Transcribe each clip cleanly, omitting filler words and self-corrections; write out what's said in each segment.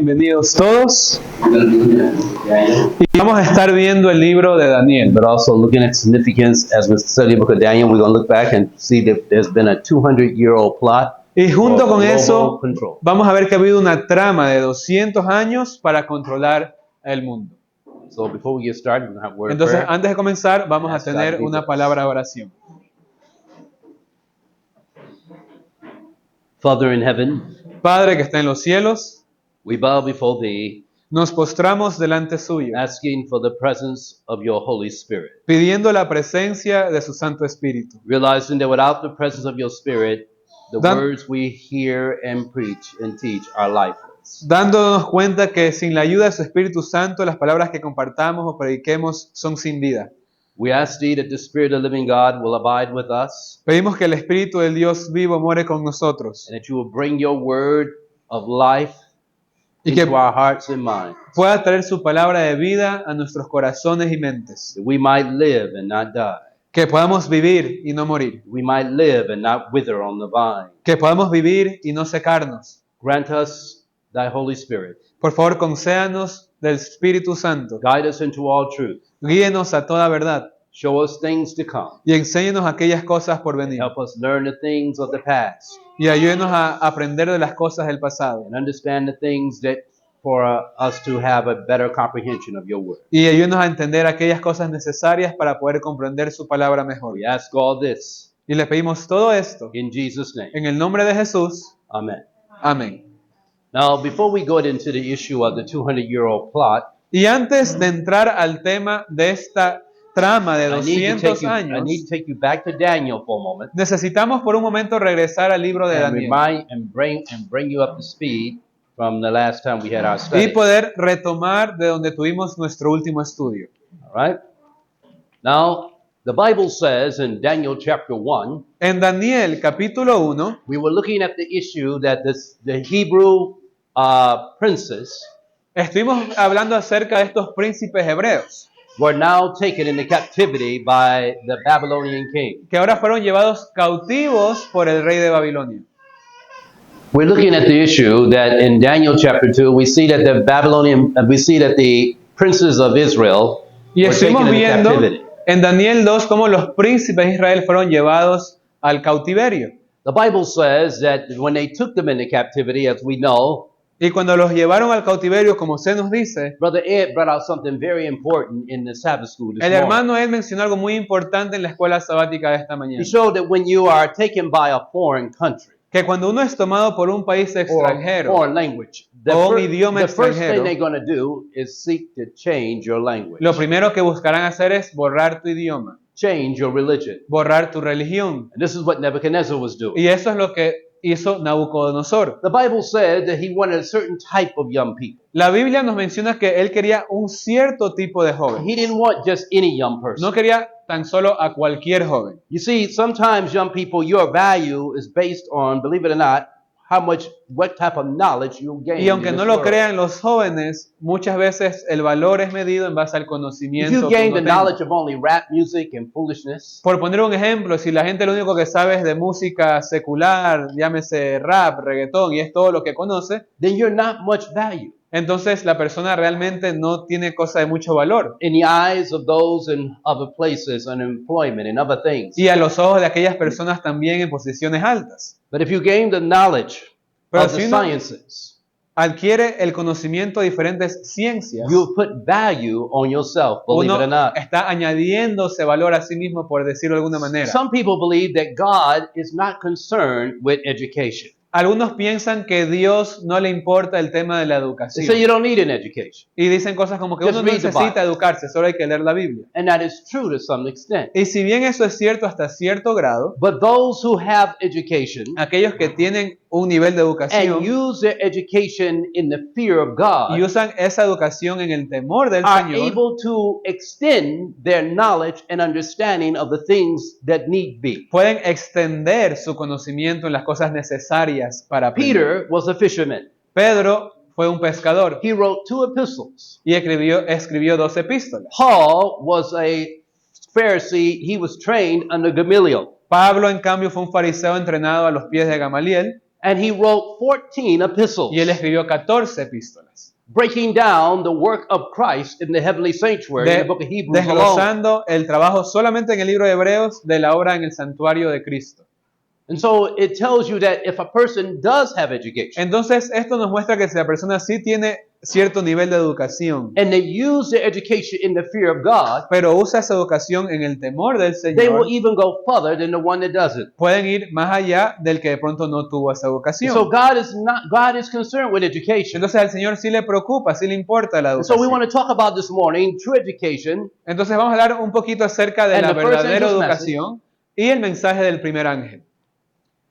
bienvenidos todos. Y vamos a estar viendo el libro de Daniel. But also looking at significance as we study the book of Daniel, we're going to look back and see that there's been a 200-year-old plot. Y junto con global eso, control. vamos a ver que ha habido una trama de 200 años para controlar el mundo. So before we get started, we're going to have a word of Entonces, prayer. antes de comenzar, vamos a Ask God tener to be una with us. palabra de oración. Father in heaven, Padre que está en los cielos, we bow before thee, nos postramos delante suyo, asking for the presence of your Holy Spirit, pidiendo la presencia de su Santo Espíritu, realizing that without the presence of your Spirit, the Dan- words we hear and preach and teach are lifeless. dándonos cuenta que sin la ayuda de su Espíritu Santo, las palabras que compartamos o prediquemos son sin vida. We ask thee that the Spirit of the living God will abide with us, Pedimos que el Espíritu del Dios vivo more con nosotros and that you will bring your word of life y into que our hearts and minds, pueda traer su palabra de vida a nuestros corazones y mentes. that we might live and not die. Que podamos vivir y no morir. We might live and not wither on the vine. Que podamos vivir y no secarnos. Grant us thy Holy Spirit. Por favor, concédanos del Espíritu Santo. Guide us into all truth. Guíenos a toda verdad Show us things to come. y enséñenos aquellas cosas por venir. Help us learn the things of the past Y ayúdenos a aprender de las cosas del pasado. and understand the things that for us to have a better comprehension of your word. Y ayúdenos a entender aquellas cosas necesarias para poder comprender su palabra mejor. We ask all this Y le pedimos todo esto in Jesus' name. en el nombre de Jesús. Amen. Amén. Now, before we go into the issue of the 200-year-old plot, Y antes de entrar al tema de esta trama de I need 200 to años, take you back to Daniel for a moment necesitamos por un momento regresar al libro de and Daniel remind and bring you up to speed from the last time we had our y study. poder retomar de donde tuvimos nuestro último estudio. All right. Now, the Bible says in Daniel chapter 1, En Daniel capítulo 1 we were looking at the issue that the Hebrew princes estuvimos hablando acerca de estos príncipes hebreos were now taken into captivity by the Babylonian king. que ahora fueron llevados cautivos por el rey de Babilonia. We're looking at the issue that in Daniel chapter 2, we see that the princes of Israel Y were taken estuvimos into viendo captivity. en Daniel 2 cómo los príncipes de Israel fueron llevados al cautiverio. The Bible says that when they took them into captivity, as we know, Y cuando los llevaron al cautiverio, como se nos dice, Brother Ed brought out something very important in the Sabbath school this el morning. hermano Ed mencionó algo muy importante en la escuela sabática de esta mañana. He showed that when you are taken by a foreign country Que cuando uno es tomado por un país or extranjero, foreign language, o un idioma the first extranjero, thing they're going to do is seek to change your language, lo primero que buscarán hacer es borrar tu idioma, change your religion. borrar tu religión. And this is what Nebuchadnezzar was doing. Y eso es lo que hizo Nabucodonosor. The Bible said that he wanted a certain type of young people. La Biblia nos menciona que él quería un cierto tipo de joven. He didn't want just any young person. No quería tan solo a cualquier joven. You see, sometimes young people, your value is based on, believe it or not, what type of knowledge you gain. Y aunque in no this lo world. crean los jóvenes, muchas veces el valor es medido en base al If conocimiento you que gain uno the tenga. knowledge of only rap music and foolishness, Por poner un ejemplo, si la gente lo único que sabe es de música secular, llámese rap, reggaetón, y es todo lo que conoce, then you're not much value entonces la persona realmente no tiene cosa de mucho valor. in the eyes of those in other places, and employment and other things. Y a los ojos de aquellas personas también en posiciones altas. But if you gain the knowledge Pero of the si uno sciences, adquiere el conocimiento de diferentes ciencias, you put value on yourself, believe uno it or not. está añadiéndose valor a sí mismo, por decirlo de alguna manera. Some people believe that God is not concerned with education. Algunos piensan que Dios no le importa el tema de la They educación. say you don't need an education. Y dicen cosas como que Just uno no read the necesita Bible. educarse, solo hay que leer la Biblia. And that is true to some extent. Y si bien eso es cierto hasta cierto grado, But those who have education aquellos que tienen un nivel de and educación use their education in the fear of God y usan esa educación en el temor del are Señor, able to extend their knowledge and understanding of the things that need be. pueden extender su conocimiento en las cosas necesarias para aprender. Peter was a fisherman. Pedro fue un pescador He wrote 2 epistles. y escribió 2 epístolas. Paul was a Pharisee. He was trained under Gamaliel. Pablo, en cambio, fue un fariseo entrenado a los pies de Gamaliel. And he wrote 14 epistles, y él escribió 14 epístolas, breaking down the work of Christ in the heavenly sanctuary in the book of Hebrews alone. desglosando el trabajo solamente en el libro de Hebreos de la obra en el santuario de Cristo. And so it tells you that if a person does have education, Entonces, esto nos muestra que si la persona sí tiene cierto nivel de educación, and they use their education in the fear of God, pero usa esa educación en el temor del they Señor, will even go further than the one that doesn't. pueden ir más allá del que de pronto no tuvo esa So educación. God is concerned with education. Entonces al Señor sí le preocupa, sí le importa la And so we educación. want to talk about this morning true education Entonces vamos a hablar un poquito acerca de And la the first verdadera angel's educación y el mensaje del primer ángel.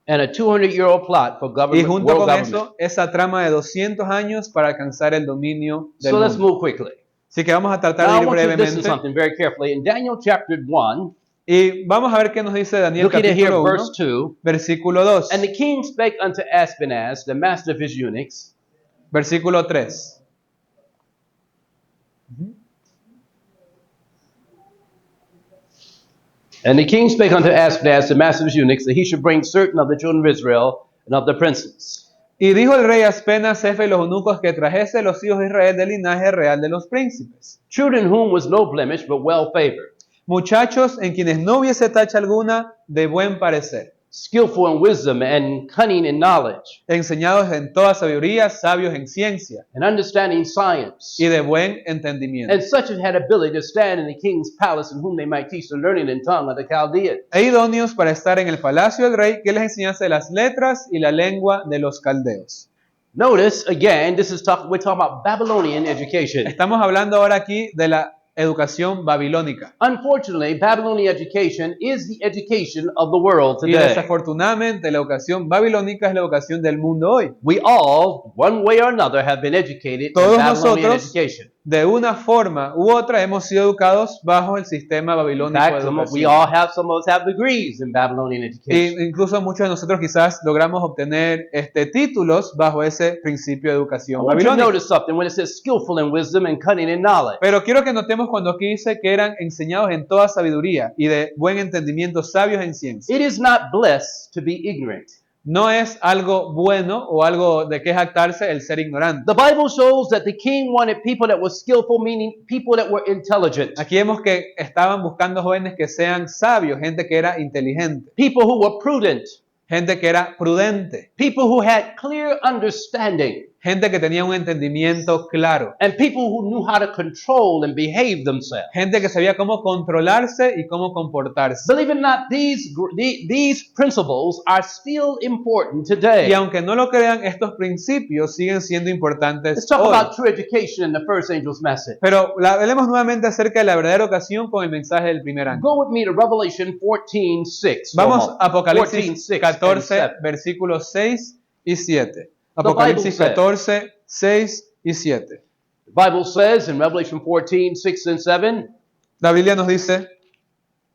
and a 200-year-old plot for Y government, junto world con government. eso, esa trama de 200 años para alcanzar el dominio del So let's mundo. move quickly. Así que vamos a tratar Now de I ir want you to listen to brevemente. something very carefully. In Daniel chapter 1, Y vamos a ver qué nos dice Daniel looking at here capítulo 1, verse 2, versículo 2, and the king spake unto Ashpenaz, the master of his eunuchs, versículo 3. and the king spake unto Ashpenaz, the master of his eunuchs, that he should bring certain of the children of Israel and of the princes. Y dijo el rey a Aspenas, jefe de los eunucos, que trajese los hijos de Israel del linaje real de los príncipes. Children whom was no blemish, but well favored, Muchachos en quienes no hubiese tacha alguna, de buen parecer, skillful in wisdom and cunning in knowledge, enseñados en toda sabiduría, sabios en ciencia and understanding science. y de buen entendimiento. And such as had ability to stand in the king's palace, and whom they might teach the learning and tongue of the Chaldeans. E idóneos para estar en el palacio del rey, que les enseñase las letras y la lengua de los caldeos. Notice again, we're talking about Babylonian education. Estamos hablando ahora aquí de la educación babilónica. Unfortunately, Babylonian education is the education of the world Y today. desafortunadamente la educación babilónica es la educación del mundo hoy. We all, one way or another, have been educated in Todos Babylonian nosotros, education. de una forma u otra, hemos sido educados bajo el sistema In babilónico fact, de some educación. of us have degrees in Babylonian education. E incluso muchos de nosotros quizás logramos obtener títulos bajo ese principio de I educación want you to babilónica. notice something when it says skillful in wisdom and cunning in knowledge. Pero quiero que notemos cuando aquí dice que eran enseñados en toda sabiduría y de buen entendimiento, sabios en ciencia. It is not blessed to be ignorant. No es algo bueno o algo de que jactarse el ser ignorante. The Bible shows that the king wanted people that were skillful, meaning people that were intelligent, Aquí vemos que estaban buscando jóvenes que sean sabios, gente que era inteligente, people who were prudent, gente que era prudente, people who had clear understanding, gente que tenía un entendimiento claro, and people who knew how to control and behave themselves. gente que sabía cómo controlarse y cómo comportarse. Believe it or not, these principles are still important today. Y aunque no lo crean, estos principios siguen siendo Let's importantes talk hoy. about true education in the first angel's message. Pero hablemos nuevamente acerca de la verdadera ocasión con el mensaje del primer ángel. Go with me to Revelation 14:6. Vamos a Apocalipsis 14:6 and 14, 7. versículos 6 y 7. Bible Apocalipsis says- 14, 6 y 7. The Bible says in Revelation 14:6 and 7, La Biblia nos dice,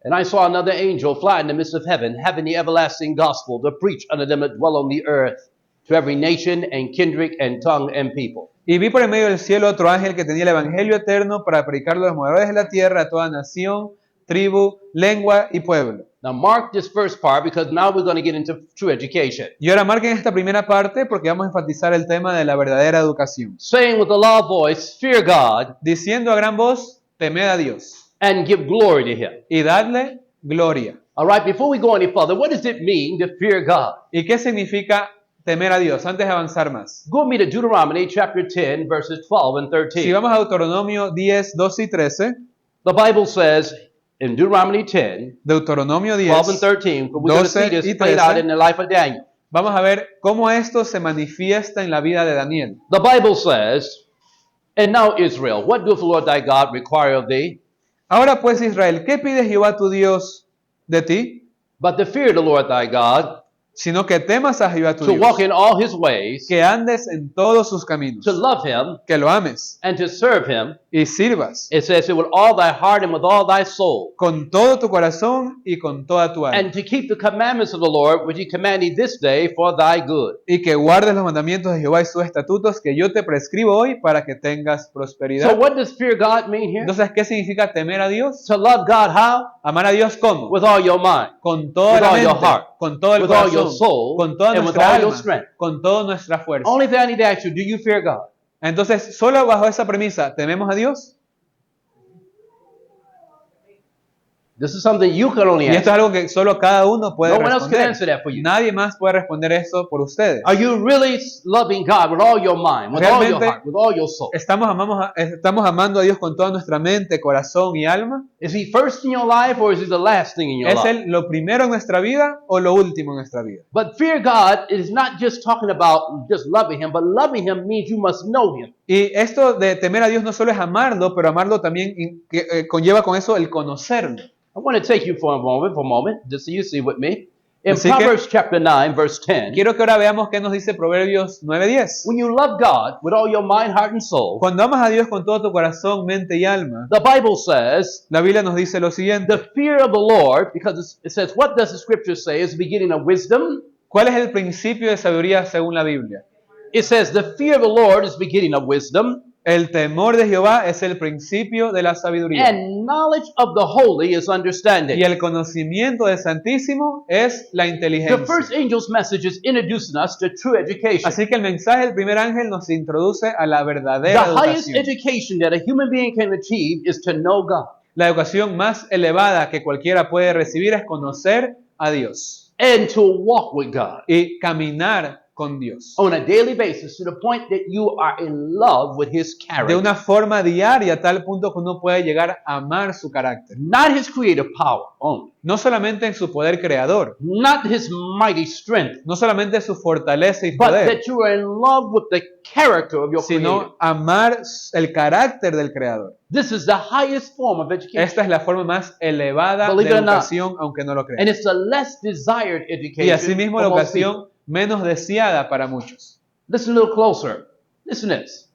and I saw another angel fly in the midst of heaven, having the everlasting gospel to preach unto them that dwell on the earth, to every nation and kindred and tongue and people. y vi por el medio del cielo otro ángel que tenía el evangelio eterno para predicarlo a los moradores de la tierra, a toda nación, tribu, lengua y pueblo. Now mark this first part because now we're going to get into true education. Y ahora marquen esta primera parte porque vamos a enfatizar el tema de la verdadera educación. Saying with a loud voice, fear God Diciendo a gran voz, temed a Dios and give glory to him. y dadle gloria. All right, before we go any further, what does it mean to fear God? ¿Y qué significa temer a Dios? Antes de avanzar más. Go with me to Deuteronomy chapter 10, verses 12 and 13. Si vamos a Deuteronomio 10, 12 y 13, The Bible says in Deuteronomy 10, Deuteronomio 10, 12 and 13, we're going to see 12 y this played out 13. in the life of Daniel. vamos a ver cómo esto se manifiesta en la vida de Daniel. The Bible says, and now Israel, what doeth the Lord thy God require of thee? Ahora pues Israel, ¿qué pide Jehová tu Dios de ti? But to fear the Lord thy God, Sino que temas a Jehová tu to walk Dios, in all his ways, que andes en todos sus caminos, to love him, que lo ames and to serve him, y sirvas It says, with all thy heart and with all thy soul. con todo tu corazón y con toda tu alma. And to keep the commandments of the Lord, which he commanded thee this day for thy good. Y que guardes los mandamientos de Jehová y sus estatutos que yo te prescribo hoy para que tengas So prosperidad. what does fear God mean here? Entonces, ¿qué significa temer a Dios? To love God how? Amar a Dios ¿cómo? With all your mind, Con toda with la all your mente, heart, con todo el with all your corazón, soul, con toda and with nuestra all your alma, strength. con toda nuestra fuerza. Only thing I need to ask you, do you fear God? Entonces, solo bajo esa premisa, ¿tememos a Dios? This is something you can only Y esto answer. es algo que solo cada uno puede No one else can responder. answer that for you. Nadie más puede responder eso por ustedes. Are you really loving God with all your mind, with all your Realmente heart, with all your soul? ¿Estamos amando a Dios con toda nuestra mente, corazón y alma? Is he first in your life or is he the last thing in your ¿Es life? Él lo primero en nuestra vida o lo último en nuestra vida? But fear God is not just talking about just loving him, but loving him means you must know him. Y esto de temer a Dios no solo es amarlo, pero amarlo también conlleva con eso el conocerlo. I want to take you for a moment, just so you see with me. In Así que- Proverbs chapter 9, verse 10, Quiero que ahora veamos qué nos dice Proverbios 9:10. when you love God with all your mind, heart, and soul, Cuando amas a Dios con todo tu corazón, mente y alma, the Bible says, la Biblia nos dice lo siguiente. the fear of the Lord, because it says, what does the scripture say is the beginning of wisdom? ¿Cuál es el principio de sabiduría según la Biblia? It says, the fear of the Lord is the beginning of wisdom, El temor de Jehová es el principio de la sabiduría. and knowledge of the holy is understanding. Y el conocimiento del Santísimo es la The inteligencia. first angel's message is introducing us to true education. Así que el mensaje del primer ángel nos introduce a la The verdadera highest educación. education that a human being can achieve is to know God La educación más elevada que cualquiera puede recibir es conocer a Dios and to walk with God y caminar con Dios on a daily basis to the point that you are in love with his de character. una forma diaria a tal punto que uno puede llegar a amar su carácter. Not his creative power only, No solamente en su poder creador, not his mighty strength, no solamente su fortaleza y but poder, that you are in love with the character of your creator. sino amar el carácter del creador. This is the highest form of education. Esta es la forma más elevada Believe de it or not. educación, aunque no lo crean. And it's the less desired Y education asimismo for la most people. educación menos deseada para muchos. Listen a little closer. Listen to this.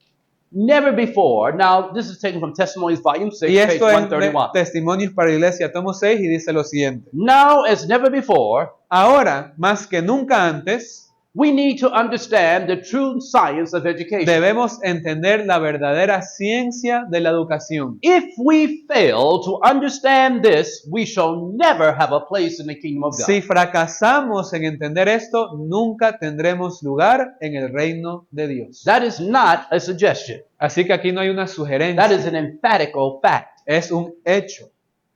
Never before, now this is taken from Testimonies Volume 6, Y page esto es de 131. Testimonios para la Iglesia, tomo 6, y dice lo siguiente. Now, as never before, Ahora, más que nunca antes, we need to understand the true science of education. debemos entender la verdadera ciencia de la educación. If we fail to understand this, we shall never have a place in the kingdom of God. Si fracasamos en entender esto, nunca tendremos lugar en el reino de Dios. That is not a suggestion. Así que aquí no hay una That sugerencia, is an emphatic fact. es un hecho.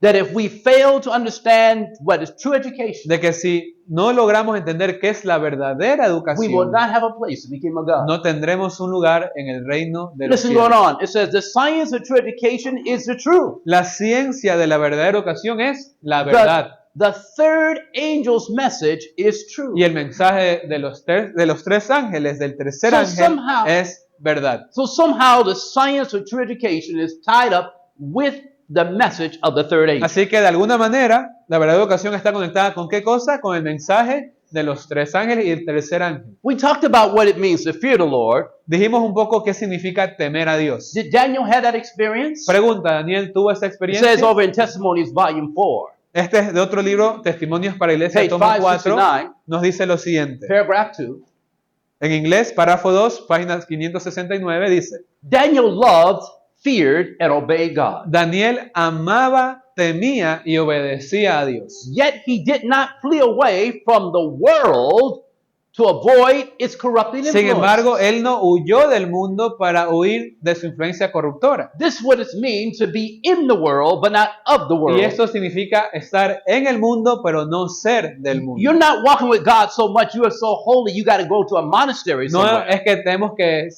That if we fail to understand what is true education, De que si no logramos entender qué es la verdadera we will educación, not have a place in the kingdom of God. no tendremos un lugar en el reino de los Listen going cielos. on. It says the science of true education is the truth. La ciencia de la verdadera educación es la verdad. The third angel's message is true. Y el mensaje de los tres ángeles, del tercer So ángel, somehow- es verdad. So somehow the science of true education is tied up with the message of the third angel. Así que de alguna manera, la verdadera educación está conectada con qué cosa? Con el mensaje de los tres ángeles y el tercer ángel. We talked about what it means to fear the Lord. Dijimos un poco qué significa temer a Dios. Did Daniel have that experience? Pregunta, ¿Daniel tuvo esa It experiencia? says over in Testimonies volume 4, Este es de otro libro, Testimonios para Iglesia, page tomo 4, 569, nos dice lo siguiente. paragraph 2. En inglés, párrafo 2, página 569, dice: Daniel loved, feared, and obeyed God. Daniel amaba, temía y obedecía a Dios. Yet he did not flee away from the world to avoid its corrupting Sin influence. embargo, él no huyó del mundo para huir de su influencia corruptora. This is what it means to be in the world, but not of the world. Y esto significa estar en el mundo, pero no ser del mundo. You're not walking with God so much, you are so holy, you got to go to a monastery No somewhere. es que tenemos que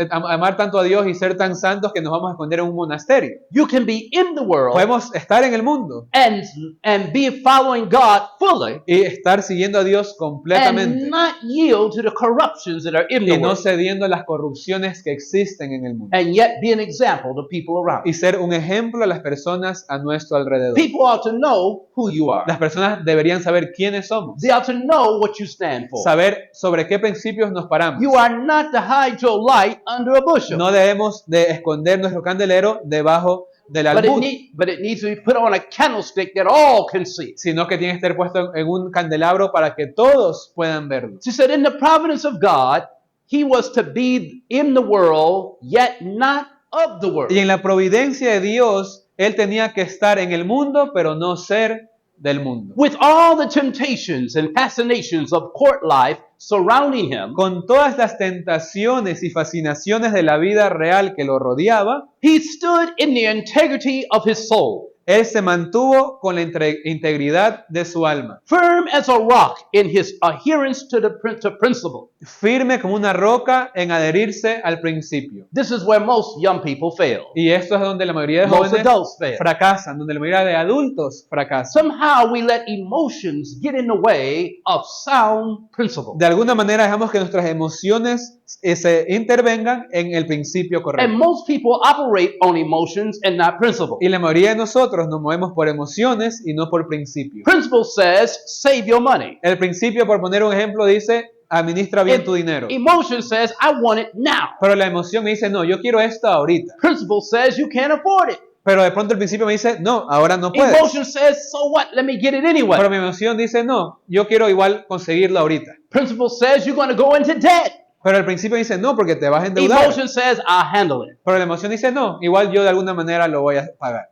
amar tanto a Dios y ser tan santos que nos vamos a esconder en un monasterio. You can be in the world Podemos estar en el mundo and be following God fully y estar siguiendo a Dios completamente and not yield to the corruptions that are in the y no world, cediendo a las corrupciones que existen en el mundo. and yet be an example to people around. Y ser un ejemplo a las personas a nuestro alrededor. People ought to know who you Las are. personas deberían saber quiénes somos, They ought to know what you stand for. saber sobre qué principios nos paramos. You are not to hide your light under a bushel, No debemos de esconder nuestro candelero debajo del almud, but it needs to be put on a candlestick that all can see. sino que tiene que estar puesto en un candelabro para que todos puedan verlo. She said, in the providence of God, he was to be in the world, yet not of the world. Y en la providencia de Dios, Él tenía que estar en el mundo, pero no ser del mundo. With all the temptations and fascinations of court life surrounding him, Con todas las tentaciones y fascinaciones de la vida real que lo rodeaba, he stood in the integrity of his soul, Él se mantuvo con la integridad de su alma, firm as a rock in his adherence to principle. firme como una roca en adherirse al principio. This is where most young people fail. Y esto es donde la mayoría de Most jóvenes adults fail. fracasan, donde la mayoría de adultos fracasan. Somehow we let emotions get in the way of sound principle. De alguna manera dejamos que nuestras emociones se intervengan en el principio And correcto. most people operate on emotions and not principle. Y la mayoría de nosotros nos movemos por emociones y no por principio. Principle says, save your money. El principio, por poner un ejemplo, dice, administra bien tu dinero. Emotion says, I want it now. Pero la emoción me dice, no, yo quiero esto ahorita. Principle says, you can't afford it. Pero de pronto el principio me dice, no, ahora no puedes. Emotion says, so what? Let me get it anyway. Pero mi emoción dice, no, yo quiero igual conseguirlo ahorita. Principle says, you're going to go into debt. Pero el principio dice, no, porque te vas a endeudar. Emotion says, I'll handle it. Pero la emoción dice, no, igual yo de alguna manera lo voy a pagar.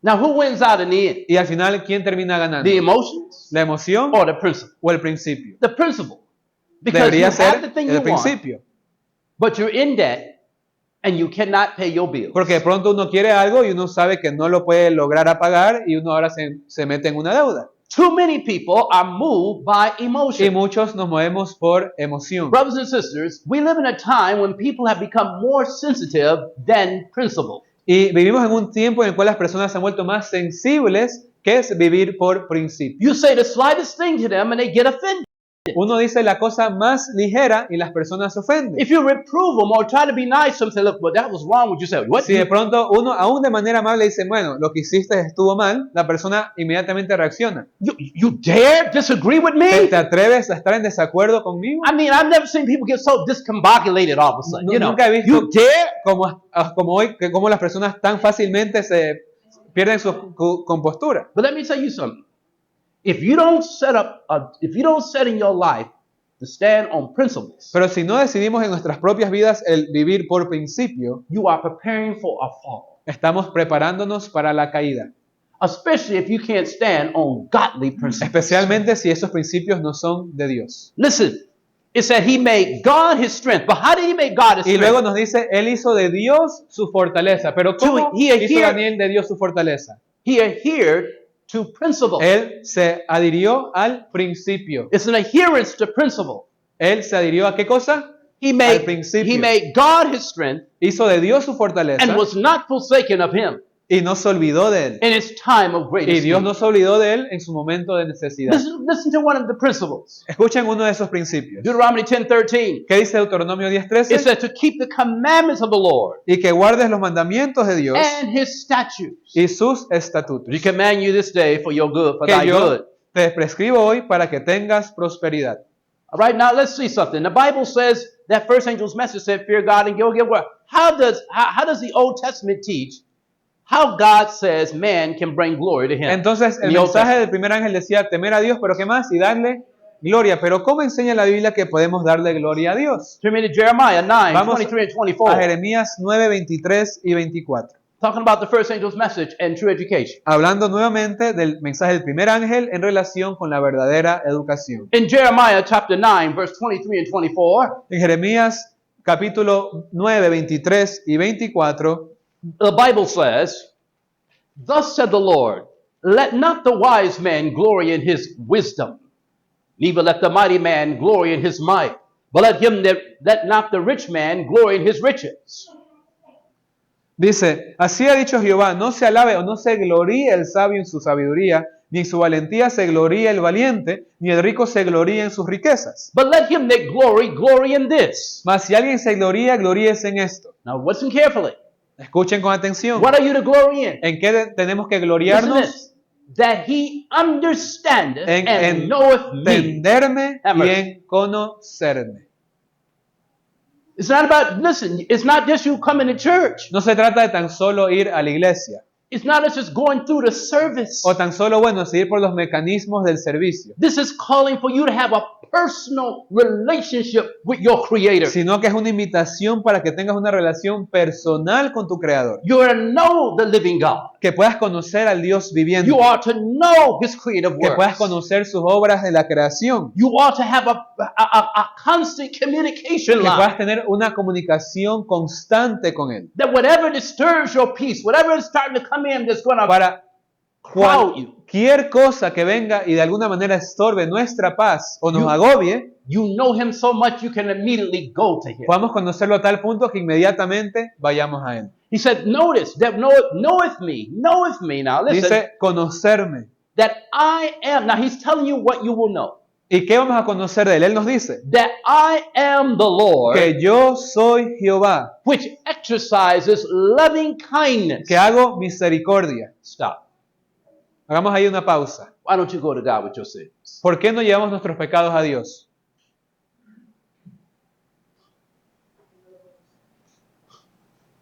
Now, who wins out in the end? Y al final, ¿quién termina ganando? The emotions ¿La emoción or the principle? o el principio? The principle. Because you Debería have ser the thing you el want, principio. but you're in debt and you cannot pay your bills. Porque de pronto uno quiere algo y uno sabe que no lo puede lograr a pagar y uno ahora se mete en una deuda. Too many people are moved by Y emotion. muchos nos movemos por emoción. Brothers and sisters, we live in a time when people have become more sensitive than principle. Y vivimos en un tiempo en el cual las personas se han vuelto más sensibles, que es vivir por principio. You say the slightest thing to them and they get offended. Uno dice la cosa más ligera y las personas se ofenden. If you reprove them or try to be nice, some say, look, well, that was wrong what you said. What? Si de pronto uno, aún de manera amable, dice, bueno, lo que hiciste estuvo mal, la persona inmediatamente reacciona. You dare disagree with ¿Te me? atreves a estar en desacuerdo conmigo? I mean, I've never seen people get so discombobulated all of a sudden. You know, Nunca he visto you dare? como hoy, que como las personas tan fácilmente se pierden su compostura. But let me tell you something. If you don't set in your life to stand on principles, Pero si no decidimos en nuestras propias vidas el vivir por principio, you are preparing for a fall. estamos preparándonos para la caída. Especially if you can't stand on godly principles. Especialmente si esos principios no son de Dios. Listen, it said he made God his strength. But how did he make God his Y strength? luego nos dice, Él hizo de Dios su fortaleza. Pero ¿cómo He adhered- hizo Daniel de Dios su fortaleza? He adhered to principle. Él se adhirió al principio. It's an adherence to principle. Él se adhirió a ¿qué cosa? He Al made principio. God his strength Hizo de Dios su fortaleza and was not forsaken of him y no se olvidó de Él. in his time of Y greatest Dios need. no se olvidó de Él en su momento de necesidad. Listen to one of the principles. Escuchen uno de esos principios. Deuteronomy 10:13. ¿Qué dice Deuteronomio It 10:13? says to keep the commandments of the Lord Y que guardes los mandamientos de Dios and his statutes. y sus estatutos. We command you this day for your good, for Que thy yo good. te prescribo hoy para que tengas prosperidad. All right, now let's see something. The Bible says that first angel's message said, fear God and give word. How does the Old Testament teach how God says man can bring glory to him? Entonces el In the Old mensaje Testament. del primer ángel decía temer a Dios, pero ¿qué más? Y darle gloria. Pero ¿cómo enseña la Biblia que podemos darle gloria a Dios? Turn me to Jeremiah 9, Vamos 23 and A 24. Jeremías 9, 23 y 24. Talking about the first angel's message and true education. Hablando nuevamente del mensaje del primer ángel en relación con la verdadera educación. In Jeremiah chapter 9, verse 23 and 24, En Jeremías capítulo 9, 23 y 24, the Bible says, thus said the Lord, let not the wise man glory in his wisdom, neither let the mighty man glory in his might, but let not the rich man glory in his riches. dice, así ha dicho Jehová, no se alabe o no se gloríe el sabio en su sabiduría, ni en su valentía se gloría el valiente, ni el rico se gloría en sus riquezas. But let him that glory in this. Mas si alguien se gloría, gloríese en esto. Now listen carefully. Escuchen con atención. What are you to glory in? ¿En qué tenemos que Listen gloriarnos? this. That he understandeth En and knoweth me. entenderme Have y mercy. en conocerme. It's not about, listen, it's not just you coming to church. No se trata de tan solo ir a la iglesia It's not just going through the service. o tan solo, bueno, seguir por los mecanismos del servicio, This is calling for you to have a personal relationship with your Creator. sino que es una invitación para que tengas una relación personal con tu Creador, You are to know the living God. que puedas conocer al Dios viviente, You are to know His creative que puedas works. conocer sus obras de la creación, You are to have a constant communication que line. puedas tener una comunicación constante con Él, That whatever disturbs your peace, whatever is starting to come in that's going to para crowd you, cualquier cosa que venga y de alguna manera estorbe nuestra paz o nos You- agobie, you know Him so much you can immediately go to Him. podamos conocerlo a tal punto que inmediatamente vayamos a Él. He said, notice that knoweth me. Now listen, Dice conocerme. that I am. Now He's telling you what you will know. ¿Y qué vamos a conocer de Él? Él nos dice That I am the Lord, que yo soy Jehová, which exercises loving kindness. que hago misericordia. Stop. Hagamos ahí una pausa. Why don't you go to God with your sins? ¿Por qué no llevamos nuestros pecados a Dios?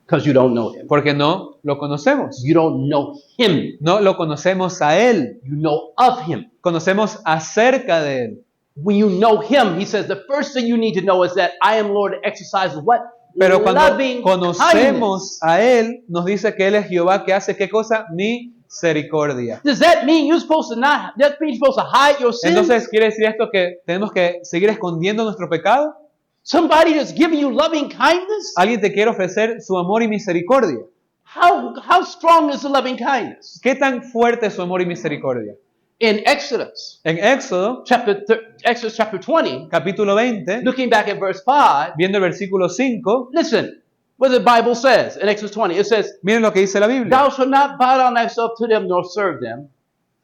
Because you don't know Him. Porque no lo conocemos. You don't know Him. No lo conocemos a Él. You know of Him. Conocemos acerca de Él. When you know Him, He says the first thing you need to know is that I am Lord that exercises what? Pero cuando Loving conocemos kindness. a Él, nos dice que Él es Jehová que hace ¿qué cosa? Misericordia. Does that mean you're supposed to not? That means you're supposed to hide your sin? Entonces, ¿quiere decir esto que tenemos que seguir escondiendo nuestro pecado? Somebody that's giving you loving kindness? Alguien te quiere ofrecer su amor y misericordia. How strong is the loving kindness? ¿Qué tan fuerte es su amor y misericordia? In Exodus En Éxodo, Exodus chapter 20, capítulo 20, looking back at verse 5, viendo el versículo 5, listen what the Bible says in Exodus 20. It says, miren lo que dice la Biblia. Thou shalt not bow down thyself to them nor serve them.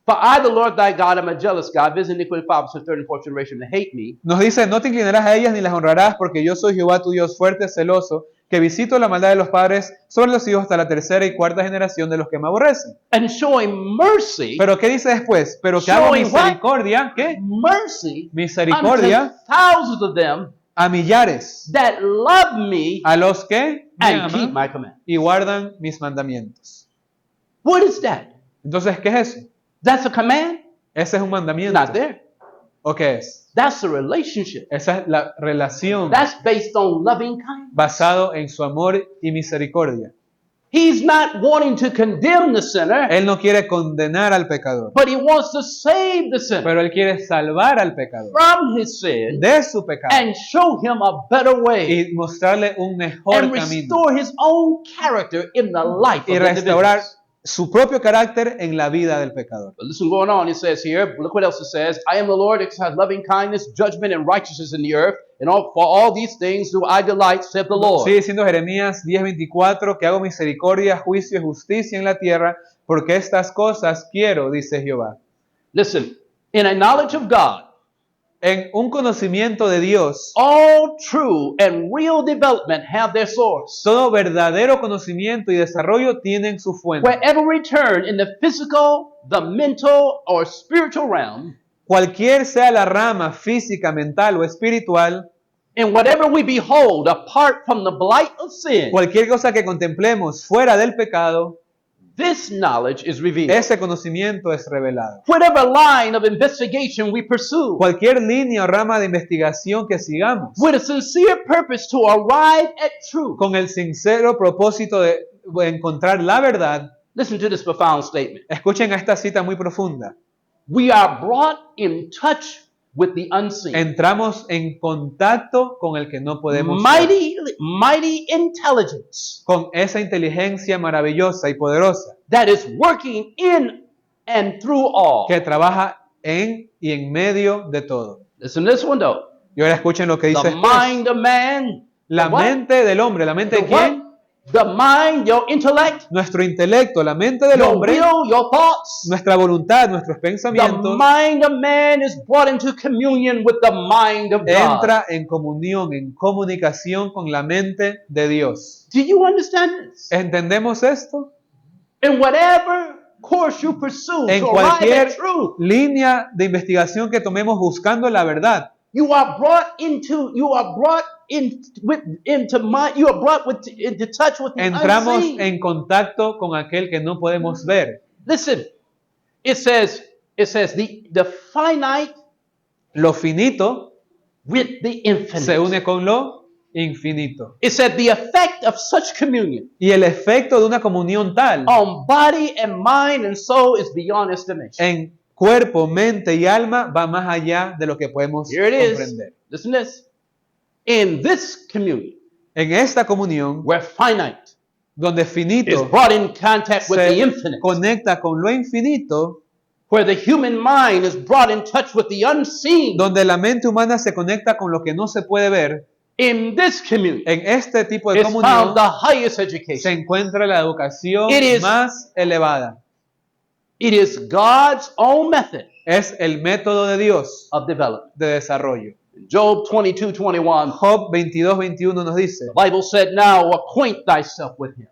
For I, the Lord thy God, am a jealous God, visiting iniquity fathers to third and fourth generation that hate me. Nos dice, no te inclinarás a ellas ni las honrarás, porque yo soy Jehová tu Dios fuerte, celoso, que visito la maldad de los padres sobre los hijos hasta la tercera y cuarta generación de los que me aborrecen. And showing mercy, Pero ¿qué dice después? Pero que hago Showing what? misericordia, ¿qué? mercy Misericordia unto thousands of them a millares, that love me a los que me and keep aman my command. y guardan mis mandamientos. What is that? Entonces, ¿qué es eso? That's a command? Ese es un mandamiento. Not there. ¿O qué es? That's a relationship. Esa es la relación That's based on loving kindness. basado en su amor y misericordia. He's not wanting to condemn the sinner, Él no quiere condenar al pecador, but he wants to save the sinner pero Él quiere salvar al pecador from his sin de su pecado and show him a better way y mostrarle un mejor and camino restore his own character in the life y of the restaurar individuals. su propio carácter en la vida del pecador. But listen, going on, it says here, look what else it says. I am the Lord, exercise loving kindness, judgment, and righteousness in the earth, and for all these things do I delight, saith the Lord. Sigue diciendo Jeremías 10:24 que hago misericordia, juicio y justicia en la tierra, porque estas cosas quiero, dice Jehová. Listen, in a knowledge of God, En un conocimiento de Dios, all true and real development have their source. todo verdadero conocimiento y desarrollo tienen su fuente. Wherever we turn in the physical, the mental, or spiritual realm, Cualquier sea la rama física, mental o espiritual, and whatever we behold apart from the blight of sin, cualquier cosa que contemplemos fuera del pecado, this knowledge is revealed. ese conocimiento es revelado. Whatever line of investigation we pursue, Cualquier línea o rama de investigación que sigamos, with a sincere purpose to arrive at truth. con el sincero propósito de encontrar la verdad, Listen to this profound statement. escuchen a esta cita muy profunda. We are brought in touch with the unseen. Entramos en contacto con el que no podemos ver, Mighty intelligence con esa inteligencia maravillosa y poderosa that is working in and through all. que trabaja en y en medio de todo. Listen to this one though. Y ahora escuchen lo que dice The después. mind of man. La the what? mente del hombre, ¿la mente de The what? quién? the mind, your intellect, nuestro intelecto, la mente del your hombre, will, your thoughts. nuestra voluntad, nuestros The pensamientos, mind of man is brought into communion with the mind of God. entra en comunión, en comunicación con la mente de Dios. Do you understand this? ¿Entendemos esto? In whatever course you pursue En to arrive cualquier at truth, línea de investigación que tomemos buscando la verdad, you are brought into touch with the entramos unseen. en contacto con aquel que no podemos ver. Listen, it says the finite Lo finito with the infinite. se une con lo infinito. It said the effect of such communion Y el efecto de una comunión tal on body and mind and soul is beyond estimation. en cuerpo, mente y alma va más allá de lo que podemos Here it is. comprender. Listen to this. In this communion, En esta comunión, where finite donde is finito brought in contact with the se infinite, conecta con lo infinito, where the human mind is brought in touch with the unseen, donde la mente humana se conecta con lo que no se puede ver, in this communion en este tipo de is comunión found the highest se education. encuentra la educación It is- más elevada. It is God's own method Es el método de Dios of development. de desarrollo. Job 22:21, Job 22:21 nos dice, the Bible said, now acquaint thyself with him.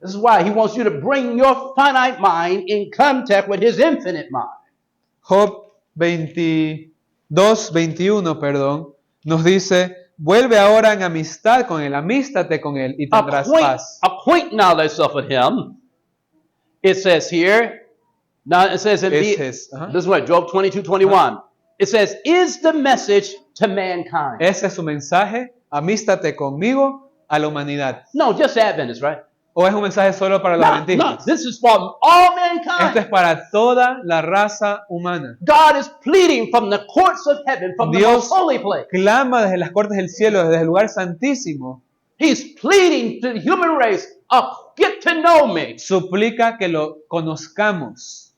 This is why he wants you to bring your finite mind in contact with his infinite mind. Job 22:21, perdón, nos dice, vuelve ahora en amistad con él, amístate con él y tendrás paz. Acquaint now thyself with him. It says here, now it says in Es his, ajá. this is what Job 22:21. It says, is the message to mankind. Ese es su mensaje, amístate conmigo a la humanidad. No, just Adventists, right? ¿O es un mensaje solo para los No, adventistas? this is for all Esto mankind. es para toda la raza humana. God is pleading from the courts of heaven, from the Dios most holy place. clama desde las cortes del cielo, desde el lugar santísimo. He's pleading to the human race, get to know me. Suplica que lo conozcamos.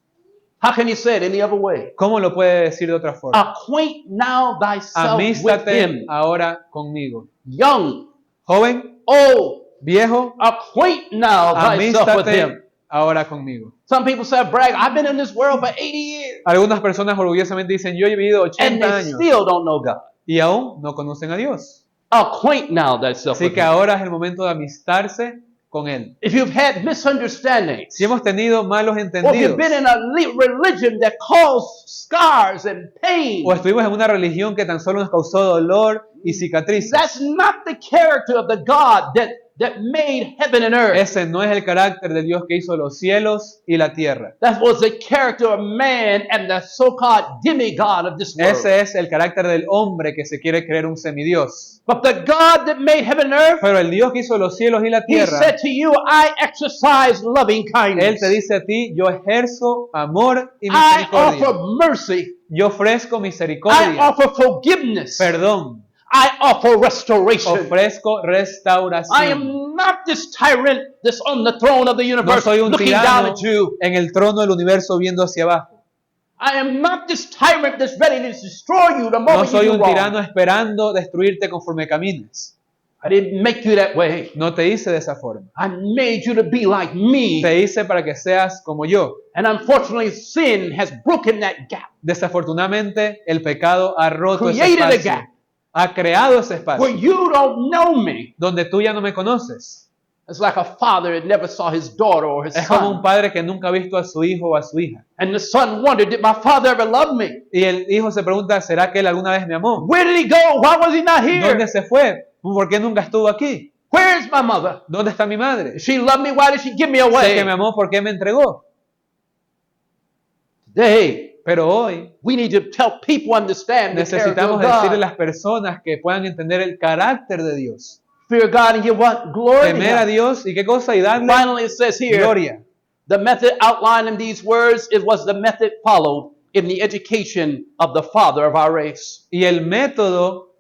How can he say it any other way? ¿Cómo lo puede decir de otra forma? Acquaint now thyself with Amístate him. ahora conmigo. Young, Joven, old, viejo, acquaint now thyself with him. amístate ahora conmigo. Some people say, brag, I've been in this world for 80 years. Algunas personas orgullosamente dicen, yo he vivido And 80 they años still don't know God. y aún no conocen a Dios. Acquaint now thyself Así with que him. ahora es el momento de amistarse con Él. If you've had misunderstandings, Si hemos tenido malos or if entendidos, you've been in a religion that caused scars and pain, o estuvimos en una religión que tan solo nos causó dolor y cicatrices, that's not the character of the God that made heaven and earth. ese no es el carácter de Dios que hizo los cielos y la tierra. That was the character of man and the so-called demigod of this world. Ese es el carácter del hombre que se quiere creer un semidios. But the God that made heaven and earth, Pero el Dios que hizo los cielos y la He tierra, said to you, I exercise loving Él kindness. te dice a ti, yo ejerzo amor y I misericordia. offer mercy. Yo ofrezco I misericordia, offer forgiveness. perdón, I offer restoration. ofrezco I restauración. am not this tyrant that's on the throne of the No universe soy un looking down tirano at you. en el trono del universo viendo hacia abajo. I am not this tyrant that's ready to destroy you the No moment soy you do un wrong. tirano esperando destruirte conforme camines. I didn't make you that way. No te hice de esa forma. I made you to be like me. Te hice para que seas como yo. And unfortunately, sin has broken that gap. Desafortunadamente, el pecado ha roto ese Created a espacio. gap. Ha creado ese Where espacio you don't know me. donde tú ya no me conoces. It's like a father that never saw his daughter or his Es como un son. padre que nunca ha visto a su hijo o a su hija. And the son wondered, did my father ever love me? Y el hijo se pregunta, ¿será que él alguna vez me amó? Where did he go? Why was he not here? ¿Dónde se fue? ¿Por qué nunca estuvo aquí? Where is my mother? ¿Dónde está mi madre? If she loved me, why did she give me Sé que away? me amó, ¿por qué me entregó? Today, Pero hoy we need to help people understand the character necesitamos of decirle a God. las personas que puedan entender el carácter de Dios. Fear God and give what? Glory to Temer a Him. Dios y qué cosa y darle Finally, it says here, gloria. the method outlined in these words, it was the method followed in the education of the father of our race. Y el método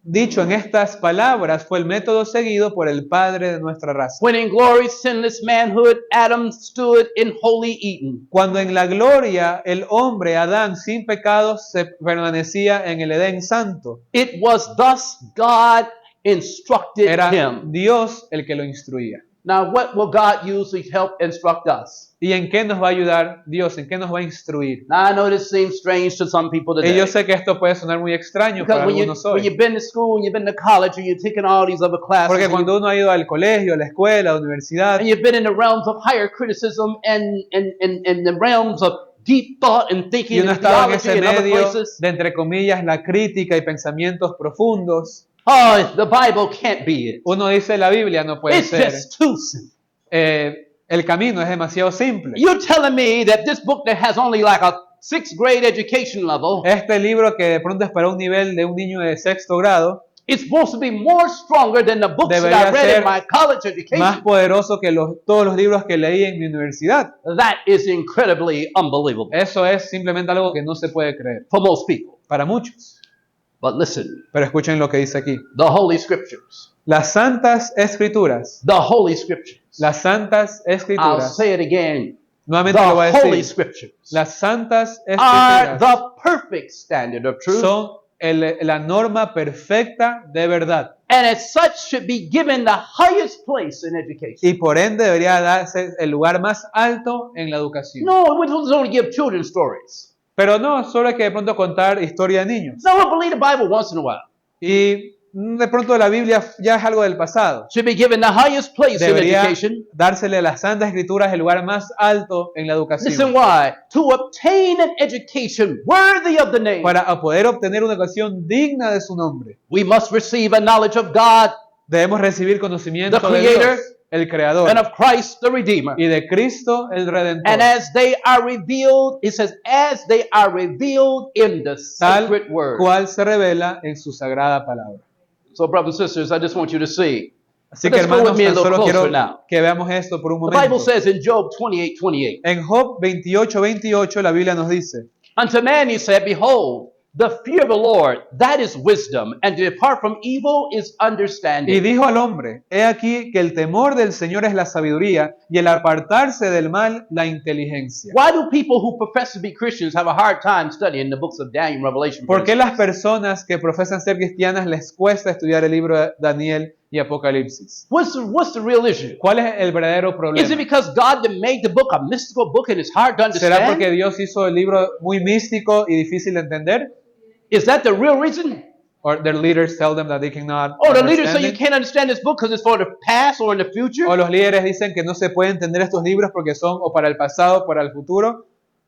dicho en estas palabras fue el método seguido por el padre de nuestra raza. When in glory, sinless manhood, Adam stood in holy Eden. Cuando en la gloria el hombre, Adán, sin pecado, se permanecía en el Edén santo. It was thus God instructed Era him. Dios el que lo instruía. Now, what will God use to help instruct us? ¿Y en qué nos va a ayudar Dios? ¿En qué nos va a instruir? Now, I know this seems strange to some people Y today. yo sé que esto puede sonar muy extraño para Because algunos when hoy. you've been to school, and you've been to college, and you've taken all these other classes, Porque cuando uno ha ido al colegio, a la escuela, a la universidad, and you've been in the realms of higher criticism and the realms of deep thought and y thinking uno and estaba en theology ese and other medio places, de, entre comillas, la crítica y pensamientos profundos, oh, the Bible can't be it. uno dice la Biblia no puede It's ser. just too simple. El camino es demasiado simple. You're telling me that this book that has only like a 6th grade education level Este libro que de pronto es para un nivel de un niño de sexto grado, is supposed to be more stronger than the books that debería I read in ser my college más education. poderoso que todos los libros que leí en mi universidad. That is incredibly unbelievable Eso es simplemente algo que no se puede creer for most people. para muchos. But listen, Pero escuchen lo que dice aquí. the Holy Scriptures, Las santas escrituras, the Holy Scriptures. las santas I'll escrituras, say it again. nuevamente lo voy a The Holy decir, Scriptures las santas are escrituras the perfect standard of truth, son la norma perfecta de verdad and as such should be given the highest place in education. y por ende debería darse el lugar más alto en la educación. No, we don't only give children stories. Pero no solo hay que de pronto contar historia de niños. No, we believe the Bible once in a while. Y de pronto la Biblia ya es algo del pasado. Should be given the highest place in Debería education. dársele a las santas escrituras el lugar más alto en la Listen educación. why. To obtain an education worthy of the name, Para poder obtener una educación digna de su nombre, we must receive a knowledge of God debemos recibir conocimiento The de Creator, Dios, el Creador, and of Christ the Redeemer. y de Cristo, el Redentor, And as they are revealed, it says, as they are revealed in the tal sacred word. cual se revela en su sagrada palabra. So, brothers and sisters, I just want you to see. Así But que let's go hermanos, with me a tan little solo quiero closer now. que veamos esto por un The Bible momento. says in Job 28:28, En Job 28:28 la Biblia nos dice, unto man he said, behold, the fear of the Lord, that is wisdom, and to depart from evil is y understanding. dijo al hombre, he aquí que el temor del Señor es la sabiduría y el apartarse del mal la inteligencia. Why do people who profess to be Christians have a hard time studying the books of Daniel and Revelation? for ¿Por qué instance? las personas que profesan ser cristianas les cuesta estudiar el libro de Daniel y Apocalipsis? What's the real issue? ¿Cuál es el verdadero Is it problema? because God made the book a mystical book and it's hard to ¿Será understand? porque Dios hizo el libro muy místico y difícil de entender? Is that the real reason? Or their leaders tell them that they cannot Or the leaders say understand you it? can't understand this book because it's for the past or in the future? O los líderes dicen que no se puede entender estos libros porque son o para el pasado o para el futuro.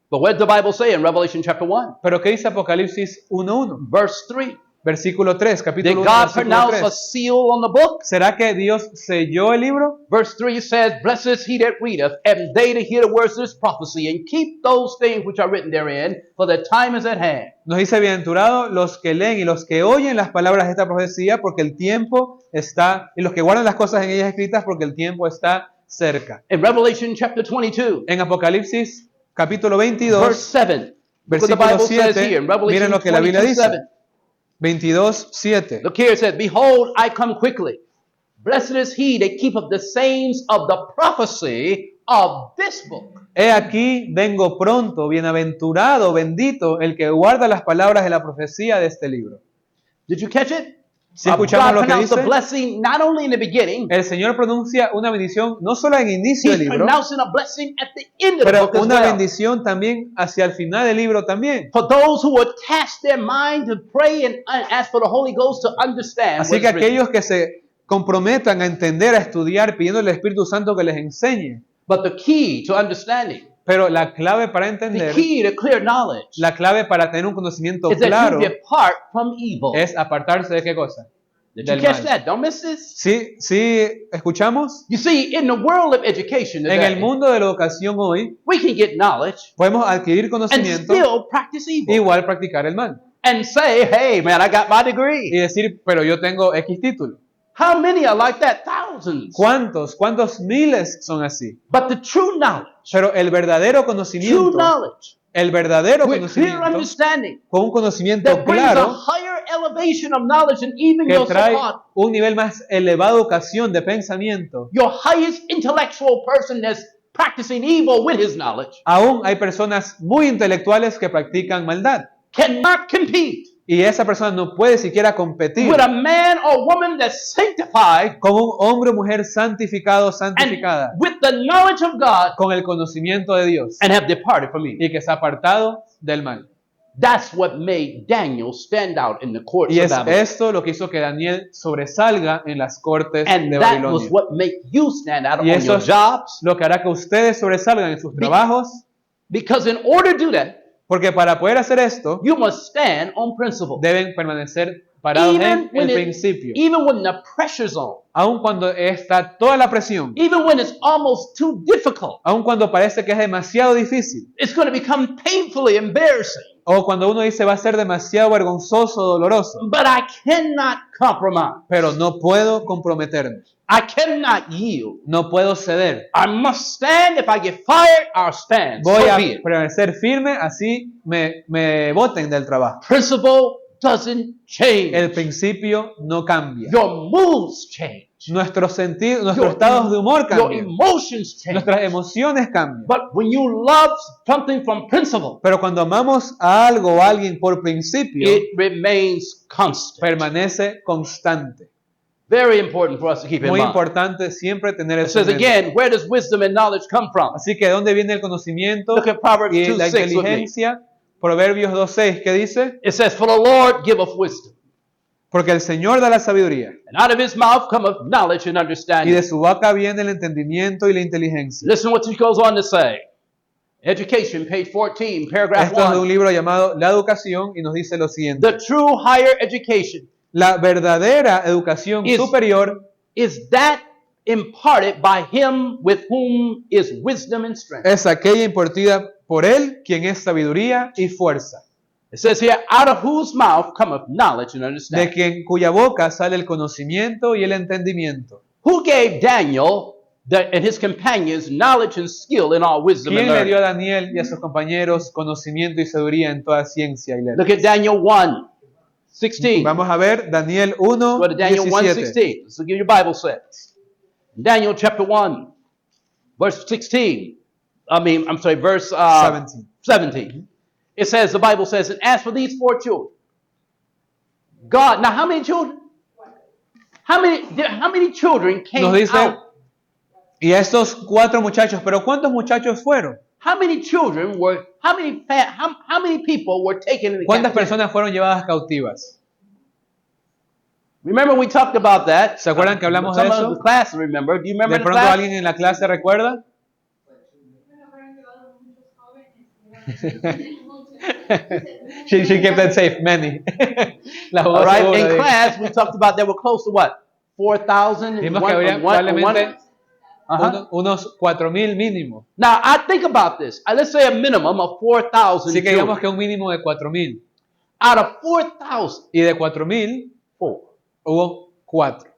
But what does the Bible say in Revelation chapter 1, Pero ¿qué dice Apocalipsis 1:1? verse 3? Versículo 3, Did capítulo 1, God versículo pronounce a 3. seal on the book? ¿Será que Dios selló el libro? Verse 3 says, blessed is he that readeth, and they that hear the words of this prophecy, and keep those things which are written therein, for the time is at hand. Nos dice, bienaventurados los que leen y los que oyen las palabras de esta profecía, porque el tiempo está, y los que guardan las cosas en ellas escritas, porque el tiempo está cerca. In Revelation chapter 22, En Apocalipsis capítulo 22, verse 7, look what the versículo Bible says 7, here in Revelation miren lo que la Biblia 22, dice. 7. 22:7. Look here, it says, behold, I come quickly. Blessed is he that keepeth the sayings of the prophecy of this book. He aquí, vengo pronto, bienaventurado, bendito, el que guarda las palabras de la profecía de este libro. Did you catch it? ¿Sí escuchamos God lo que pronounced the dice? blessing not only in the beginning, El Señor pronuncia una bendición no solo en inicio he's del libro, pronouncing a blessing at the end of the pero book as una well. bendición también hacia el final del libro también. For those who would cast their mind to pray and ask for the Holy Ghost to understand Así what que is written. aquellos que se comprometan a entender, a estudiar, pidiendo al Espíritu Santo que les enseñe. But the key to understanding, Pero la clave para the entender, key to clear knowledge, la clave para tener un conocimiento is that claro, you depart from evil. es apartarse de qué cosa. Did you del catch mal. that? Don't miss this. Sí, sí, escuchamos. You see, in the world of education En el today, mundo de la educación hoy, we can get knowledge podemos adquirir and conocimiento, still practice evil. igual practicar el mal. And say, hey, man, I got my Y degree. decir, pero yo tengo X título. How many are like that? Thousands. ¿Cuántos miles son así? But the true knowledge, Pero el verdadero true conocimiento, knowledge, el verdadero with clear conocimiento, understanding, con un conocimiento that brings a claro, higher elevation of knowledge than even que your trae so-called, un nivel más elevado de educación, de pensamiento. your highest intellectual person that's practicing evil with his knowledge Aún hay personas muy intelectuales que practican maldad. cannot compete Y esa persona no puede siquiera competir with a man or woman that's sanctified con un hombre o mujer santificado, and santificada, with the knowledge of God con el conocimiento de Dios and have departed from evil. y que se ha apartado del mal. That's what made Daniel stand out in the courts Y of es Babylon. esto lo que hizo que Daniel sobresalga en las cortes And de that was Babilonia. what make you stand out Y on eso your es jobs. lo que hará que ustedes sobresalgan en sus trabajos, Because in order to do that, porque para poder hacer esto you must stand on principle. deben permanecer parados en el principio. Even when the pressure's on, Aun cuando está toda la presión, even when it's almost too difficult, aun cuando parece que es demasiado difícil, it's going to become painfully embarrassing. o cuando uno dice va a ser demasiado vergonzoso, doloroso, But I cannot compromise. pero no puedo comprometerme, I cannot yield. no puedo ceder. I must stand. If I get fired, I'll stand. Voy So a be it. permanecer firme, así me voten del trabajo. Principle doesn't change. El principio no cambia. Your moods change. Nuestros sentidos, nuestros estados de humor Your cambian. emotions change. Nuestras emociones cambian. But when you love something from principle, Pero cuando amamos a algo o a alguien por principio, it remains constant. permanece constante. Very important for us to keep in Muy mind. importante siempre tener It eso en says mente. again, where does wisdom and knowledge come from? Así que ¿de dónde viene el conocimiento Look at Proverbs y 2:6 la with me. inteligencia? Proverbios 2:6, ¿qué dice? It says, for the Lord giveth wisdom, Porque el Señor da la sabiduría, and out of his mouth cometh knowledge and y understanding. de su boca viene el entendimiento y la inteligencia. Listen what he goes on to say. Education, page 14, paragraph Esto es de un 1. libro llamado La Educación y nos dice lo siguiente. The true higher education La verdadera educación Is- superior is that imparted by him with whom is wisdom and strength. es aquella impartida por Él, quien es sabiduría y fuerza, It says here, out of whose mouth cometh knowledge and de understanding. quien cuya boca sale el conocimiento y el entendimiento. Who gave Daniel and his companions knowledge and skill in all wisdom and ¿Quién le dio learning? a Daniel y a sus compañeros conocimiento y sabiduría en toda ciencia y Look letra? at Daniel 1:16. Vamos a ver Daniel 1, Go to Daniel 17. 1:16. This is what your Bible says. Daniel chapter 1, verse 16. Verse 17. 17. It says, the Bible says, and as for these 4 children, God, now how many children? How many children came Nos dice, out? y a estos 4 muchachos, pero ¿cuántos muchachos fueron? How many children were, how many people were taken into ¿Cuántas captivity? personas fueron llevadas cautivas? Remember we talked about that. ¿Se acuerdan que hablamos de Some eso? of the class remember. Do you remember ¿De the pronto class? alguien en la clase recuerda? she kept that safe, many. La jugó All right. segura, In digo. class, we talked about there were close to what? 4,000 in Vimos one, que habría one- probablemente Uh-huh. unos 4,000 mínimo. Now, I think about this. Let's say a minimum of 4,000 Así que digamos children. que un mínimo de 4,000. Out of 4,000, Y de 4,000 hubo 4.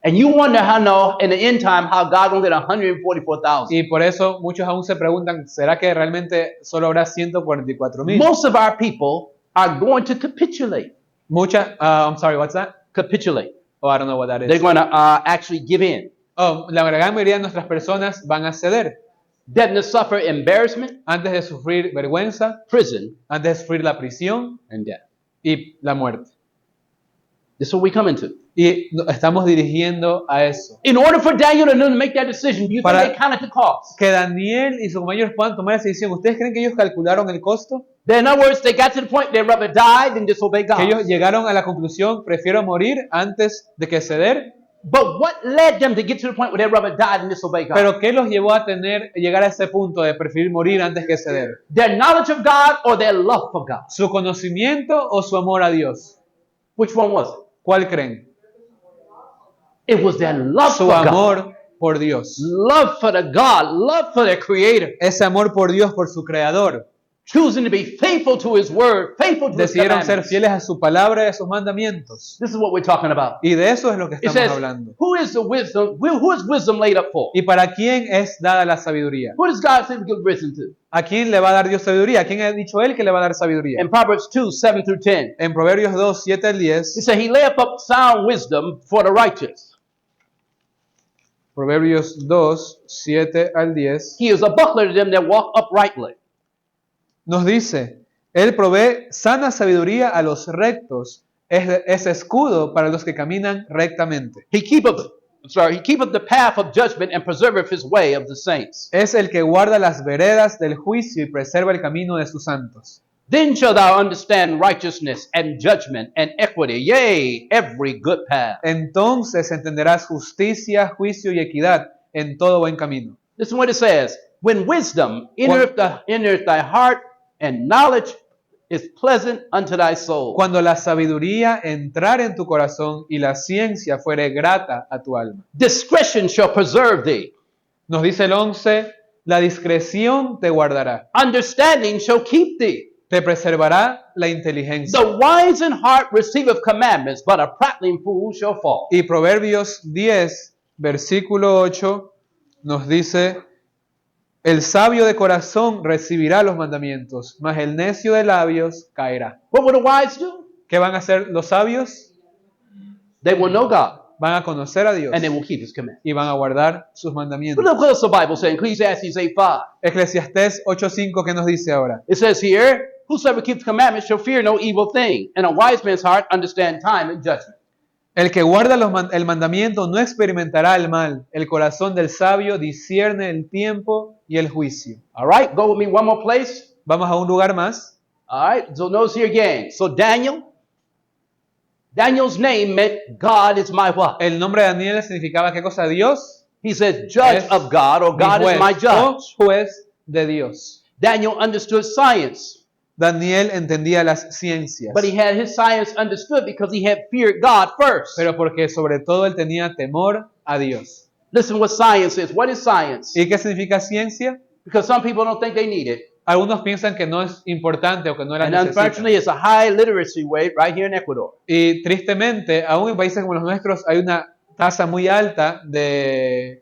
and you wonder how no in the end time how God gonna get 144,000. Y por eso muchos aún se preguntan, ¿será que realmente solo habrá 144,000? Most of our people are going to capitulate. I'm sorry, what's that? Capitulate. Oh, I don't know what that They're is. going to actually give in. Oh, la gran mayoría de nuestras personas van a ceder Then to suffer embarrassment, antes de sufrir vergüenza, prison, antes de sufrir la prisión and death. y la muerte. This is what we come into. Y estamos dirigiendo a eso. In order for Daniel to make that decision, do you think Para- they counted the cost? Que Daniel y sus compañeros puedan tomar esa decisión. ¿Ustedes creen que ellos calcularon el costo? In other words, they got to the point they'd rather die than disobey Que ellos God. llegaron a la conclusión, prefiero morir antes de que ceder. But what led them to get to the point where they'd rather die than disobey God? Pero ¿qué los llevó a llegar a ese punto de preferir morir antes que ceder? Their knowledge of God or their love for God? ¿Su conocimiento o su amor a Dios? Which one was it? ¿Cuál creen? It was their love Su for God. amor por Dios. Love for the God, love for their Creator. Ese amor por Dios, por su Creador. Choosing to be faithful to His Word, faithful to His Decidieron ser commandments. fieles a su palabra y a sus mandamientos. This is what we're talking about. Y de eso es lo que It estamos says, hablando. who is the wisdom? Who is wisdom laid up for? ¿Y para quién es dada la sabiduría? Who does God say to give wisdom to? ¿A quién le va a dar Dios sabiduría? ¿A quién ha dicho Él que le va a dar sabiduría? In Proverbs 2, 7-10, En Proverbios 2, 7 al 10, He said, He layeth up sound wisdom for the righteous. Proverbios 2, 7 al 10, He is a buckler to them that walk uprightly. nos dice, Él provee sana sabiduría a los rectos, es escudo para los que caminan rectamente. He keepeth the path of judgment and preserveth his way of the saints. Es el que guarda las veredas del juicio y preserva el camino de sus santos. Then shalt thou understand righteousness and judgment and equity, yea, every good path. Entonces entenderás justicia, juicio y equidad en todo buen camino. Listen what it says. When wisdom entereth thy heart, and knowledge is pleasant unto thy soul. Cuando la sabiduría entrar en tu corazón y la ciencia fuere grata a tu alma. Discretion shall preserve thee. Nos dice el 11, la discreción te guardará, Understanding shall keep thee. te preservará la inteligencia. The wise in heart receiveth commandments, but a prattling fool shall fall. Y Proverbios 10, versículo 8, nos dice, el sabio de corazón recibirá los mandamientos, mas el necio de labios caerá. What will the wise do? ¿Qué van a hacer los sabios? They will know God, Van a conocer a Dios and they will keep his commandments. y van a guardar sus But mandamientos. look what else the Bible says in Ecclesiastes 8:5. Eclesiastés 8:5, ¿qué nos dice ahora? It says here, whosoever keeps commandments shall fear no evil thing, and a wise man's heart understand time and judgment. El que guarda el mandamiento no experimentará el mal. El corazón del sabio discierne el tiempo y el juicio. All right, go with me one more place. Vamos a un lugar más. All right, so notice here again. So Daniel's name meant God is my what? El nombre de Daniel significaba ¿qué cosa? Dios He says judge es of God, or mi God is juez, my o judge. juez de Dios. Daniel understood science, Daniel entendía las ciencias, but he had his science understood because he had feared God first. pero porque sobre todo él tenía temor a Dios. Listen what science is. What is science? ¿Y qué significa ciencia? Because some people don't think they need it. Algunos piensan que no es importante o que no la And necesitan. unfortunately, it's a high literacy rate right here in Ecuador. Y tristemente, aún en países como los nuestros, hay una tasa muy alta de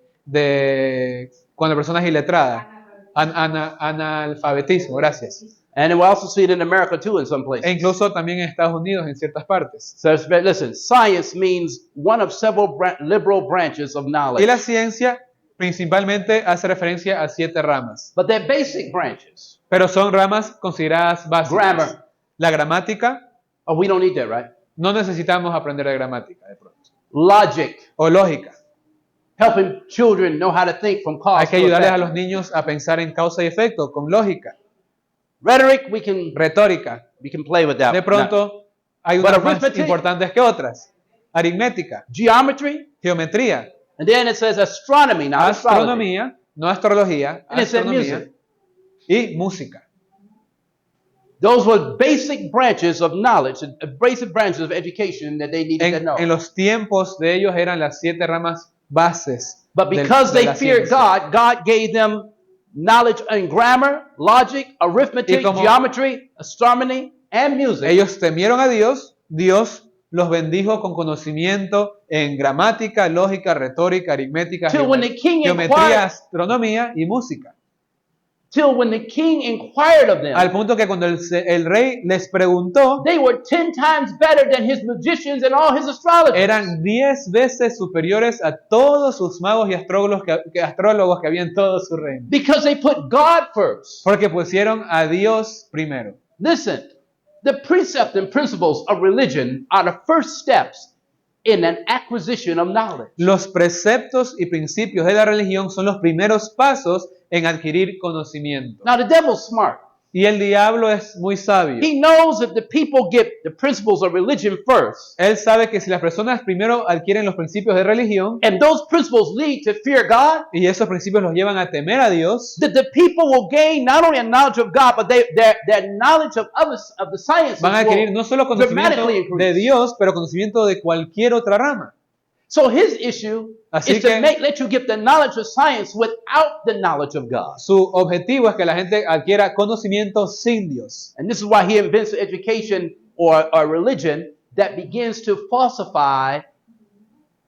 cuando la persona es iletrada. Analfabetismo, gracias. And we also see it in America too in some E places. incluso también en Estados Unidos, en ciertas partes. So listen, science means one of several liberal branches of Y knowledge. la ciencia principalmente hace referencia a 7 ramas. But they're basic branches. Pero son ramas consideradas básicas. Grammar. La gramática, Oh, we don't need that, right? no necesitamos aprender de gramática de pronto. Logic. O lógica. Helping children know how to think from Hay cause que to ayudarles a effect. los niños a pensar en causa y efecto, con lógica. Rhetoric, Retórica. we can play with that. De pronto hay But unas más arithmetic- importantes que otras. Aritmética, Geometry, geometría, and then it says astronomy, not astrology. astronomía, no astrología, And it said astronomía music. y música. Those were basic branches of knowledge, basic branches of education that they needed to know. En los tiempos de ellos eran las 7 ramas bases. But del- because de they la feared ciencia. God, God gave them knowledge in grammar, logic, arithmetic, Y como- geometry, astronomy, and music. Ellos temieron a Dios, Dios los bendijo con conocimiento en gramática, lógica, retórica, aritmética, Till when the king geometría, inquired- astronomía y música. Till when the king inquired of them, Al punto que cuando el rey les preguntó, they were 10 times better than his magicians and all his astrologers. eran 10 veces superiores a todos sus magos y astrólogos que había en todo su reino. Because they put God first. Porque pusieron a Dios primero. Listen, the precepts and principles of religion are the first steps in an acquisition of knowledge. Los preceptos y principios de la religión son los primeros pasos en adquirir conocimiento. Now, the devil's smart. Y el diablo es muy sabio. He knows if the people get the principles of religion first, Él sabe que si las personas primero adquieren los principios de religión and those principles lead to fear God, y esos principios los llevan a temer a Dios, that the people will gain not only a knowledge of God, but their knowledge of others, of the sciences van a adquirir will no solo conocimiento dramatically increase. de Dios, pero conocimiento de cualquier otra rama. So his issue Así is to que- let you get the knowledge of science without the knowledge of God. Su objetivo es que la gente adquiera conocimiento sin Dios. And this is why he invents education or religion that begins to falsify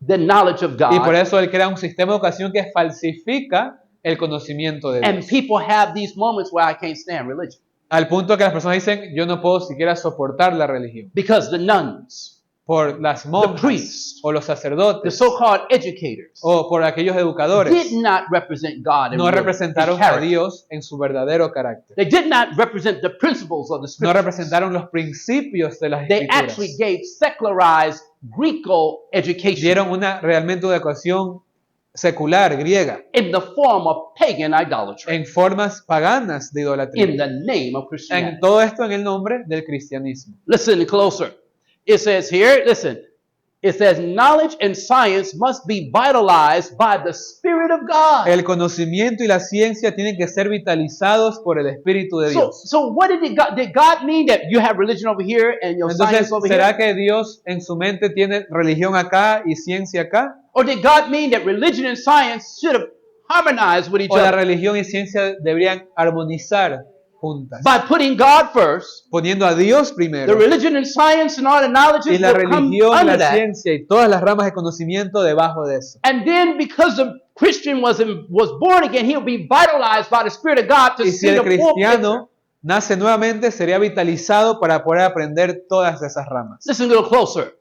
the knowledge of Y por God. eso él crea un sistema de educación que falsifica el conocimiento de And Dios. people have these moments where I can't stand religion. Al punto que las personas dicen, yo no puedo siquiera soportar la religión. Because the nuns, por las the monjas priests, o los the sacerdotes so-called educators, o por aquellos educadores did not represent God in no real- in representaron a character. Dios en su verdadero carácter. They did not represent the principles of the No scriptures. representaron los principios de las They actually escrituras. gave secularized Greco education Dieron realmente una educación secular, griega, in the form of pagan idolatry en formas paganas de in idolatría. the name of En Christianity. todo esto en el nombre del cristianismo. Listen closer. It says here, listen, it says knowledge and science must be vitalized by the Spirit of God. El conocimiento y la ciencia tienen que ser vitalizados por el Espíritu de So, Dios. so what did God mean that you have religion over here and your Entonces, science over ¿será here? que Dios en su mente tiene religión acá y ciencia acá? Or did God mean that religion and science should have harmonized with each ¿O la other religión y ciencia deberían armonizar juntas? by putting God first? Poniendo a Dios The primero religion and science and all the y knowledges la will come religión, under la that. ciencia y todas las ramas de conocimiento debajo de eso. And then because the Christian was born again, he'll be vitalized by the Spirit of God to Y si see el the full picture. cristiano nace nuevamente, sería vitalizado para poder aprender todas esas ramas. Listen a little closer.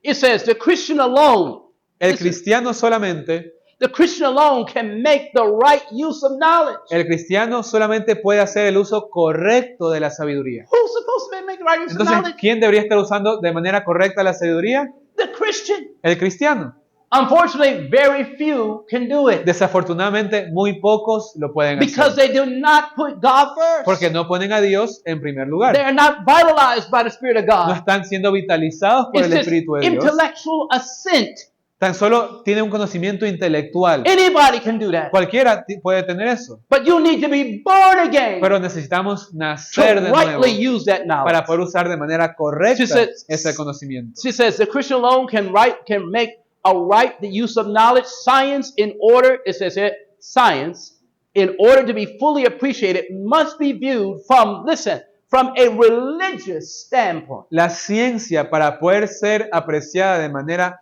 It says the Christian alone, El listen, cristiano solamente, the Christian alone can make the right use of knowledge. el cristiano solamente puede hacer el uso correcto de la sabiduría. Who's supposed to make the right use of Entonces, knowledge? ¿quién debería estar usando de manera correcta la sabiduría? The Christian. El cristiano. Unfortunately, very few can do it Desafortunadamente, muy pocos lo pueden because hacer. they do not put God Porque first. no ponen a Dios en primer They lugar. are not vitalized by the Spirit of No God. están siendo vitalizados por It's el just Espíritu de Dios. intellectual assent. Tan solo tienen un conocimiento intelectual. Anybody can do that. Cualquiera puede tener eso. But you need to be born again Pero necesitamos to nacer de nuevo rightly use that para knowledge. poder usar de manera correcta She said- ese conocimiento. She says the Christian alone can make a right the use of knowledge, science in order, it says here, science, in order to be fully appreciated, must be viewed from, listen, from a religious standpoint. La ciencia, para poder ser apreciada de manera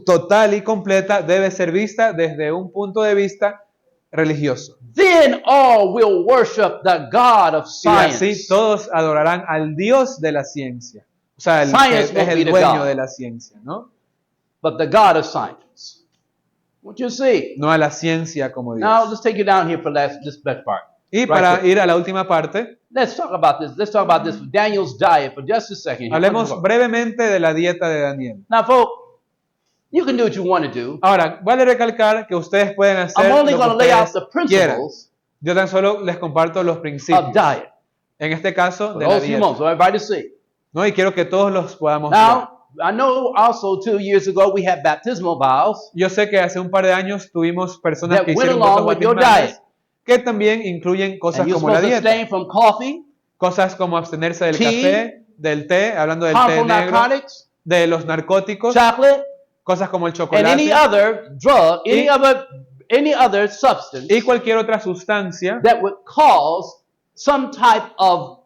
total y completa, debe ser vista desde un punto de vista religioso. Then all will worship the God of Y así science. todos adorarán al Dios de la ciencia. O sea, el Science que es won't be el the dueño God. de la ciencia, ¿no? But the God of science. What you see? No a la ciencia como Dios. Now let's take you down here for this best part. Y Right para quick. ir a la última parte, Let's talk about this. Let's talk about this Daniel's diet for just a second. here. hablemos brevemente de la dieta de Daniel. Now, folks, you can do what you want to do. Ahora, vale recalcar que ustedes pueden hacer I'm only lo going que to lay out ustedes the quieran. principles Yo tan solo les comparto los of principios. diet. En este caso, For de la those few dieta. moments, for everybody to see. ¿No? Y quiero que todos los podamos ver. Now, I know also 2 years ago we had baptismal vows Yo sé que hace un par de años tuvimos personas that que went hicieron along votos with your bautismales diet. que también incluyen cosas And you're como la supposed to dieta. abstain from coffee, Cosas como abstenerse del Tea, café, del té, hablando del té harmful negro, narcotics, de los narcóticos, chocolate, cosas como el and any chocolate other drug, Y- any other substance y cualquier otra sustancia that would cause some type of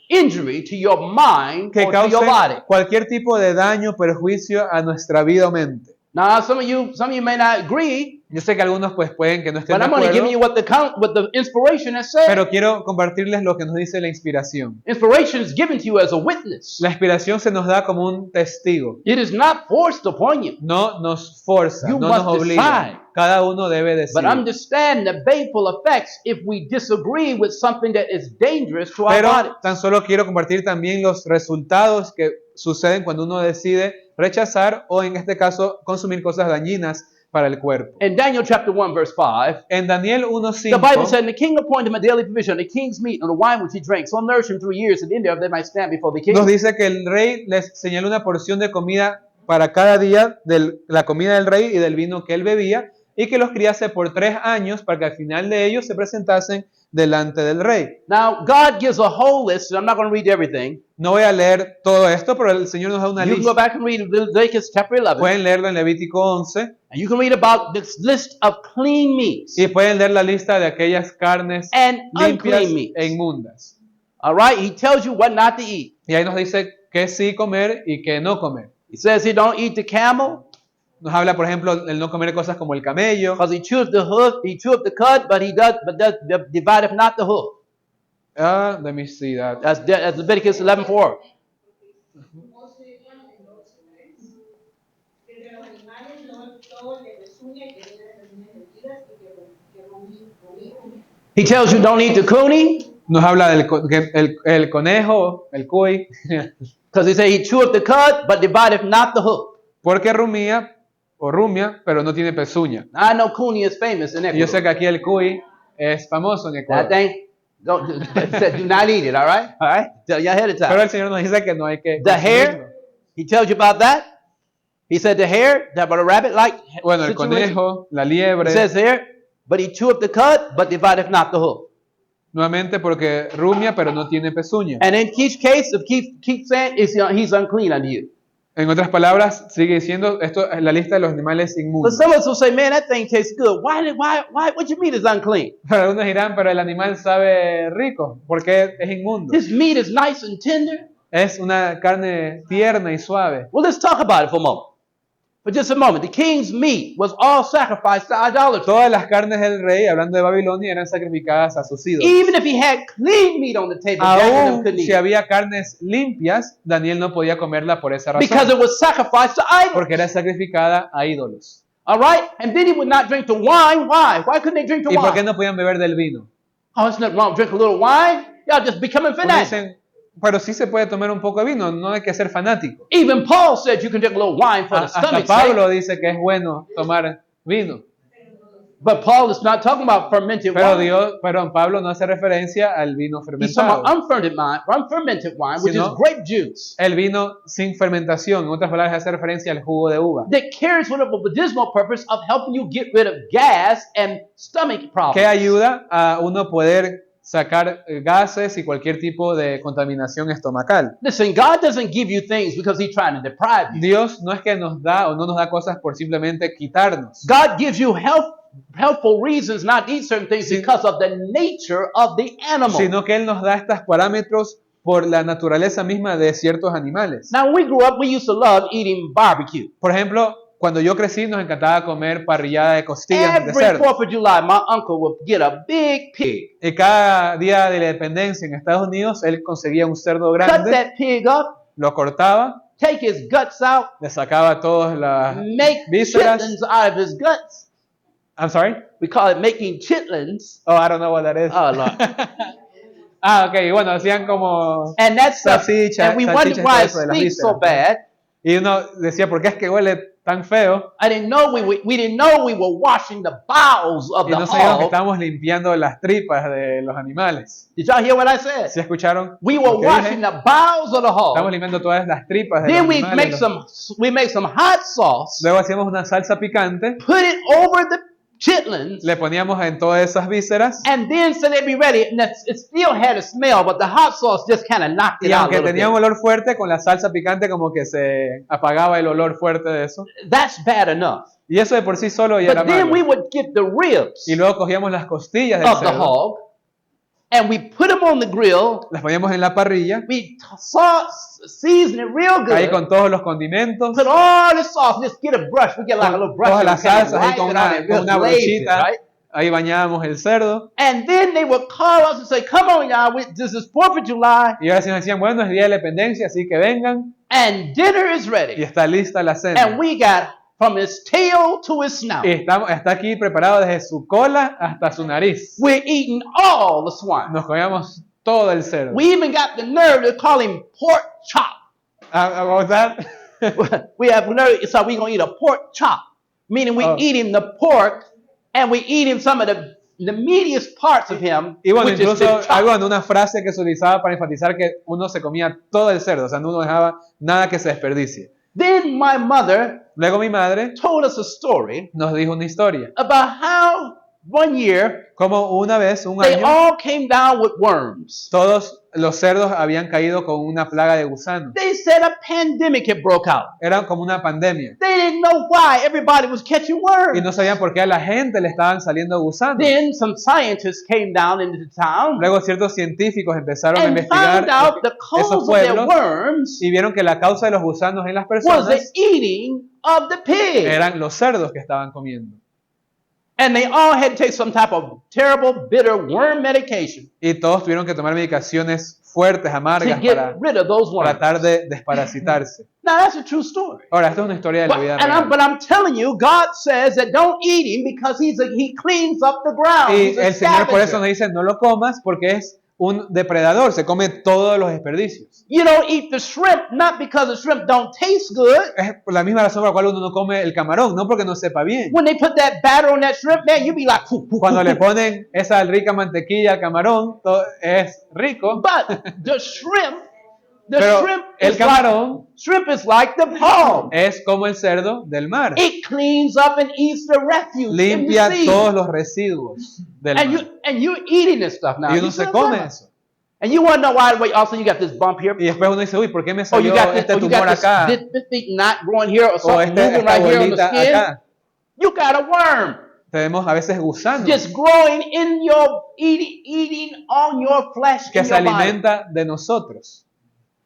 injury to your mind que or to your body. cause cualquier tipo de daño, perjuicio a nuestra vida o mente. Now, some of you may not agree, Yo sé que algunos pues pueden que no estén but de I'm only giving you acuerdo, what the inspiration has said. pero quiero compartirles lo que nos dice la inspiración. Inspiration is given to you as a witness. La inspiración se nos da como un testigo. It is not forced upon you, No nos forza, You no must nos obliga. decide. Cada uno debe but decidir. understand the baneful effects if we disagree with something that is dangerous to our Pero body. tan solo quiero compartir también los resultados que suceden cuando uno decide rechazar o en este caso consumir cosas dañinas para el cuerpo. In Daniel chapter 1, verse 5, En Daniel the Bible 1:5 said, and the king appointed him a daily provision, the king's meat, and the wine which he drank, so nourish him 3 years, and in there they might stand before the king. nos dice que el rey les señaló una porción de comida para cada día de la comida del rey y del vino que él bebía y que los criase por 3 años para que al final de ellos se presentasen delante del rey. Now, God gives a whole list, and I'm not going to read everything. No voy a leer todo esto, pero el Señor nos da una You can go lista. back and read Leviticus chapter 11, Pueden leerlo en Levítico 11 and you can read about this list of clean meats y pueden leer la lista de aquellas carnes and limpias unclean meats. e inmundas. All right? He tells you what not to eat. Y ahí nos dice qué sí comer y qué no comer. He says he don't eat the camel Nos habla, por ejemplo, el no comer cosas como el camello. because he chews the hoof, he chews the cud, but divideth not the hoof. Let me see that. That's Leviticus 11:4. He tells you don't eat the coonie Nos habla del el conejo, el cuy, because he said he cheweth the cud, but divideth not the hook. porque rumía o rumia, pero no tiene pezuña. Now, I know coonie is famous in Y yo sé Ecuador. que aquí el cuy es famoso en That Ecuador. thing, don't, said do not eat it, all right? All right? Tell you ahead of Pero time. el Señor nos dice que no hay que The consumirlo. hare, he tells you about that. He said the hare, that about a rabbit-like Bueno, el situation. conejo, la It liebre, says here, but he cheweth the cud, but divideth not the hook. nuevamente porque rumia, pero no tiene pezuña. And in each case, if keep saying, he's unclean unto you. En otras palabras, sigue diciendo, esto es la lista de los animales But inmundos. some of us will say, man, that thing tastes good. Why, what you mean is unclean? Pero algunos dirán, pero el animal sabe rico, porque es inmundo. This meat is nice and tender. Es una carne tierna y suave. Well, let's talk about it for a moment. For just a moment, the king's meat was all sacrificed to idolatry. Todas las carnes del rey, hablando de Babilonia, eran sacrificadas a sus ídolos. Even if he had clean meat on the table, Daniel Aún couldn't eat si it había carnes limpias, Daniel no podía comerla por esa razón, because it was sacrificed to idols. porque era sacrificada a ídolos. All right? And then he would not drink the wine. Why? Why couldn't they drink the ¿Y por qué wine? no podían beber del vino? Oh, it's not wrong. Drink a little wine. Y'all just becoming Porque fanatics. dicen, pero sí se puede tomar un poco de vino, no hay que ser fanático. Even Paul said you can drink a little wine for the Hasta stomach's Pablo sake. dice que es bueno tomar vino. But Paul is not talking about fermented Pero wine. Pablo no hace referencia al vino He's talking fermentado. about unfermented wine, which Sino- is grape juice. El vino sin fermentación, en otras palabras, hace referencia al jugo de uva. That carries with it a medicinal purpose of helping you get rid of gas and stomach problems. Que ayuda a uno poder sacar gases y cualquier tipo de contaminación estomacal. Listen, God doesn't give you things because He's trying to deprive you. Dios no es que nos da o no nos da cosas por simplemente quitarnos. God gives you helpful reasons not to eat certain things because of the nature of the animal. Sino que Él nos da estos parámetros por la naturaleza misma de ciertos animales. Now, when we grew up, we used to love eating barbecue. Por ejemplo, cuando yo crecí nos encantaba comer parrillada de costillas de Every cerdo. 4th of July, my uncle would get a big pig, Y cada día de la independencia en Estados Unidos, él conseguía un cerdo cut grande, that pig up, lo cortaba, take his guts out, le sacaba todas las make vísceras. chitlins out of his guts. I'm sorry? We call it making chitlins. Oh, I don't know what that is. Oh, Lord. Ok, bueno, hacían como... And that stuff, Salchicha, and we wondered salchicha, why todo it eso de las stinks so vísceras. bad. Y uno decía, ¿por qué es que huele tan feo? I didn't know we didn't know we were washing the bowels of Y the no sabíamos que hog. estábamos limpiando las tripas de los animales. Did y'all hear what I said? ¿Sí escucharon? We lo were que washing dije? the bowels of the Estamos hog. limpiando todas las tripas de Then los we animales. make some hot sauce, Luego hacíamos una salsa picante, put it over the chitlins, le poníamos en todas esas vísceras. and then so they'd be ready. And it still had a smell, but the hot sauce just kind of knocked it Y out a aunque little tenía un bit. olor fuerte, con la salsa picante como que se apagaba el olor fuerte de eso. That's bad enough. Y eso de por sí solo ya era But then malo. we would get the ribs Y luego cogíamos las costillas del of the cerdo, hog, and we put them on the grill. las poníamos en la parrilla, We season it real ahí good. con todos los condimentos, Put all the sauce. Just get a brush. We get like a little brush. todas and las kind of salsas ahí wipe con it on una, it, con just una glaze it, brochita, right? ahí bañábamos el cerdo. And then they would call us and say, "Come on, y'all. This is 4th of July, Y ahora sí nos decían, bueno, es día de la independencia, así que vengan and dinner is y ready." está lista la And cena. we got from his tail to his snout. Y está aquí preparado desde su cola hasta su nariz. We're eating all the swine. Nos comíamos todo el cerdo. We even got the nerve to call him pork chop. About that, We have nerve, so we're gonna eat a pork chop, meaning we Oh. eat him the pork, and we eat him some of the meatiest parts of him, y bueno, which is incluso the chop. algo en una frase que se utilizaba para enfatizar que uno se comía todo el cerdo, o sea, no dejaba nada que se desperdicie. Then my mother Luego mi madre told us a story nos dijo una historia, about how one year como una vez, un they año, all came down with worms. todos los cerdos habían caído con una plaga de gusanos. They said a pandemic had broke out. Era como una pandemia. They didn't know why everybody was catching Y worms. no sabían por qué a la gente le estaban saliendo gusanos. Then some scientists came down into the town Luego ciertos científicos empezaron a and investigar found out the esos cause of their pueblos worms y vieron que la causa de los gusanos en las was the personas eating of the pig. eran los cerdos que estaban comiendo. And they all had to take some type of terrible, bitter worm medication Y todos tuvieron que tomar medicaciones fuertes, to amargas, get para rid of those worms. tratar de desparasitarse. Now that's a true story. Ahora, esto es una historia de la vida real. But I'm telling you, God says that don't eat him because he cleans up the ground. Y He's a el Señor por eso scavenger. nos dice, no lo comas porque es un depredador, se come todos los desperdicios. You don't eat the shrimp not because the shrimp don't taste good. Es por la misma razón por la cual uno no come el camarón, no porque no sepa bien. When they put that batter on that shrimp, man, you be like, "Poof, poof, Cuando poof, le poof." ponen esa rica mantequilla al camarón, es rico, But the shrimp pero el camarón shrimp is like the palm. es como el cerdo del mar. It cleans up and eats the refuse in the Limpia sea. todos los residuos del And mar. you're eating this stuff now. Y You uno see se what I'm come talking about? eso. And you want to know why? Wait, also you got this bump here. Y después uno dice, uy, ¿por qué me Oh, you salió got this. este Oh, you tumor got acá? this big knot growing here or O something moving esta right here on the bolita skin. acá. You got a worm Tenemos a veces gusanos just growing in your eating on your flesh que in se your body. alimenta de nosotros.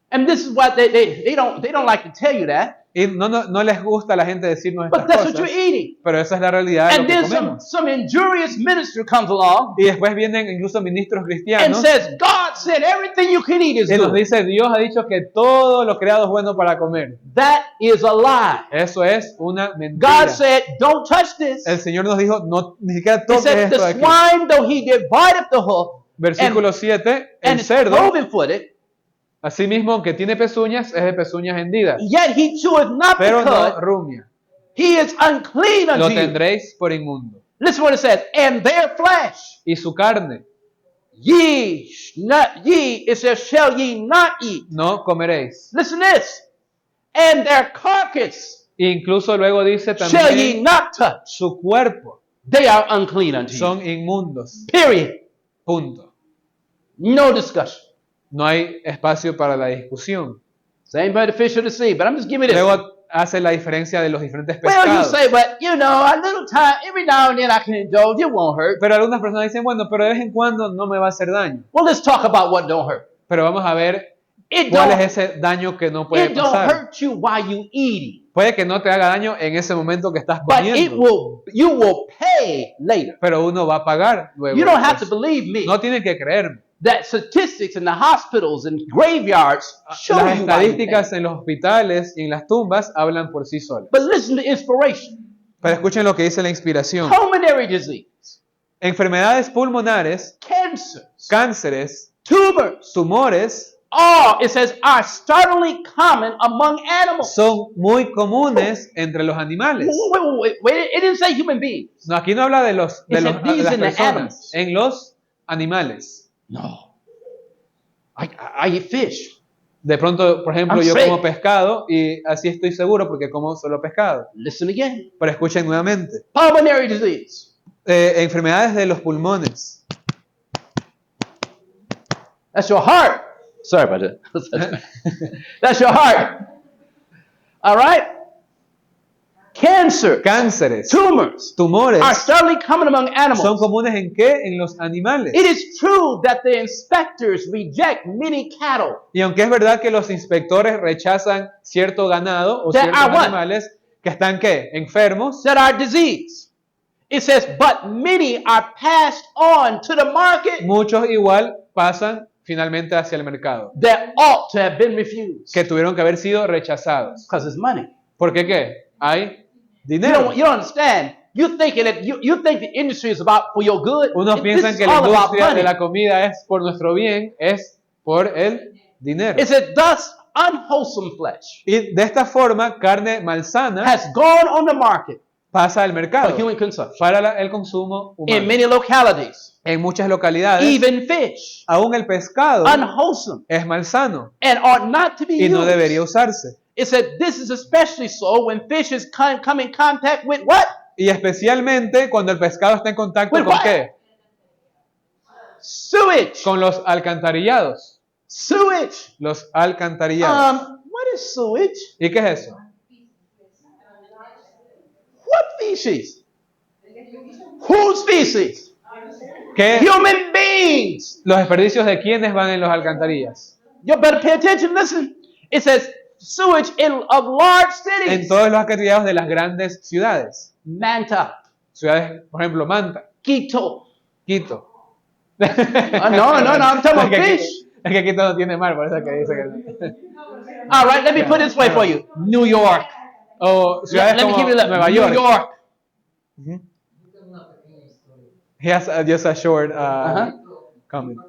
And this is what they don't like to tell you that, Y no les gusta a la gente decirnos estas but that's what cosas, you're eating. pero esa es la realidad de lo And que then comemos. some injurious minister comes along Y después vienen incluso ministros and cristianos says, God said everything you can eat is y nos good. dice, Dios ha dicho que todo lo creado es bueno para comer. That is a lie. Eso es una God mentira. said, don't touch this. El Señor nos dijo, no, ni siquiera He toques said, esto the de aquí. swine, though he divideth the hoof, Versículo 7, el and is cerdo, cloven-footed, asimismo, aunque tiene pezuñas, es de pezuñas hendidas, yet he cheweth not the pero no cud. rumia. He is unclean Lo unto you. tendréis por inmundo. Listen what it says. And their flesh, Y su carne it says, shall ye not eat. no comeréis. Listen to this. And their carcass Incluso luego dice shall ye también, not touch. su cuerpo They are unclean unto you. son inmundos. Period. Punto. No discussion. No hay espacio para la discusión. Same by the fish of the sea, but I'm just giving you this. Luego hace la diferencia de los diferentes Well, you pescados. say, but you know, a little time, every now and then I can indulge. It won't hurt. Pero algunas personas dicen, bueno, pero de vez en cuando no me va a hacer daño. Well, let's talk about what don't hurt. Pero vamos a ver It cuál don't, es ese daño que no puede it don't pasar. hurt you while you eating, Puede que no te haga daño en ese momento que estás but comiendo, you will pay later. pero uno va a pagar luego. You don't have to después. believe me. No tienen que creerme. That statistics in the hospitals and graveyards show Las you why you pay. estadísticas en los hospitales y en las tumbas hablan por sí solas. But listen to inspiration. Pero escuchen lo que dice la inspiración. Pulmonary disease, Enfermedades pulmonares, cancers, cánceres, tumors, tumores all, it says, are startlingly common among animals. son muy comunes entre los animales. Wait, it didn't say human beings. No, aquí no habla de It said de these las in the personas, animals. en los animales. No. I eat fish. De pronto, por ejemplo, I'm yo sick. como pescado y así estoy seguro porque como solo pescado. Listen again. Pero escuchen nuevamente. Pulmonary disease. Enfermedades de los pulmones. That's your heart. Sorry about that. That's your heart. All right? Cancer, Cánceres, tumors tumores are startlingly common among son animals. comunes ¿en qué? En los animales. It is true that the inspectors reject many cattle Y aunque es verdad que los inspectores rechazan cierto ganado o That ciertos are what? animales que están ¿qué? Enfermos, that are diseased. It says, but many are passed on to the market muchos igual pasan finalmente hacia el mercado, that ought to have been refused. que tuvieron que haber sido rechazados. Because it's money. ¿Por qué qué? Hay You dinero. don't understand. You thinking that you think the industry is about for your good. Unos This piensan is que la all about industria de money. la comida es por nuestro bien, es por el dinero. It said, thus unwholesome flesh Y de esta forma, carne malsana has gone on the market pasa al for mercado human consumption. para el consumo In humano. many localities, En muchas localidades, even fish, aún el pescado unwholesome es malsano and ought not to be y no used. debería usarse. It said this is especially so when fish is come in contact with what? Y especialmente cuando el pescado está en contacto With con what? ¿qué? Sewage. Con los alcantarillados. Sewage. Los alcantarillados. What is sewage? ¿Y qué es eso? What species? Whose species? ¿Qué? Human beings. ¿Los desperdicios de quiénes van en los alcantarillas? You better pay attention. Listen. It says sewage of large En cities. todos los alcantarillados de las grandes ciudades. Manta. ciudades, por ejemplo, Manta, Quito. Quito. No, I'm talking about fish. Es que Quito no tiene mar, por eso que dice que no. All right, let me put it this way for you. New York. O ciudades Let me como give you Nueva New York. York. Mhm. He has just a short Uh-huh. comment.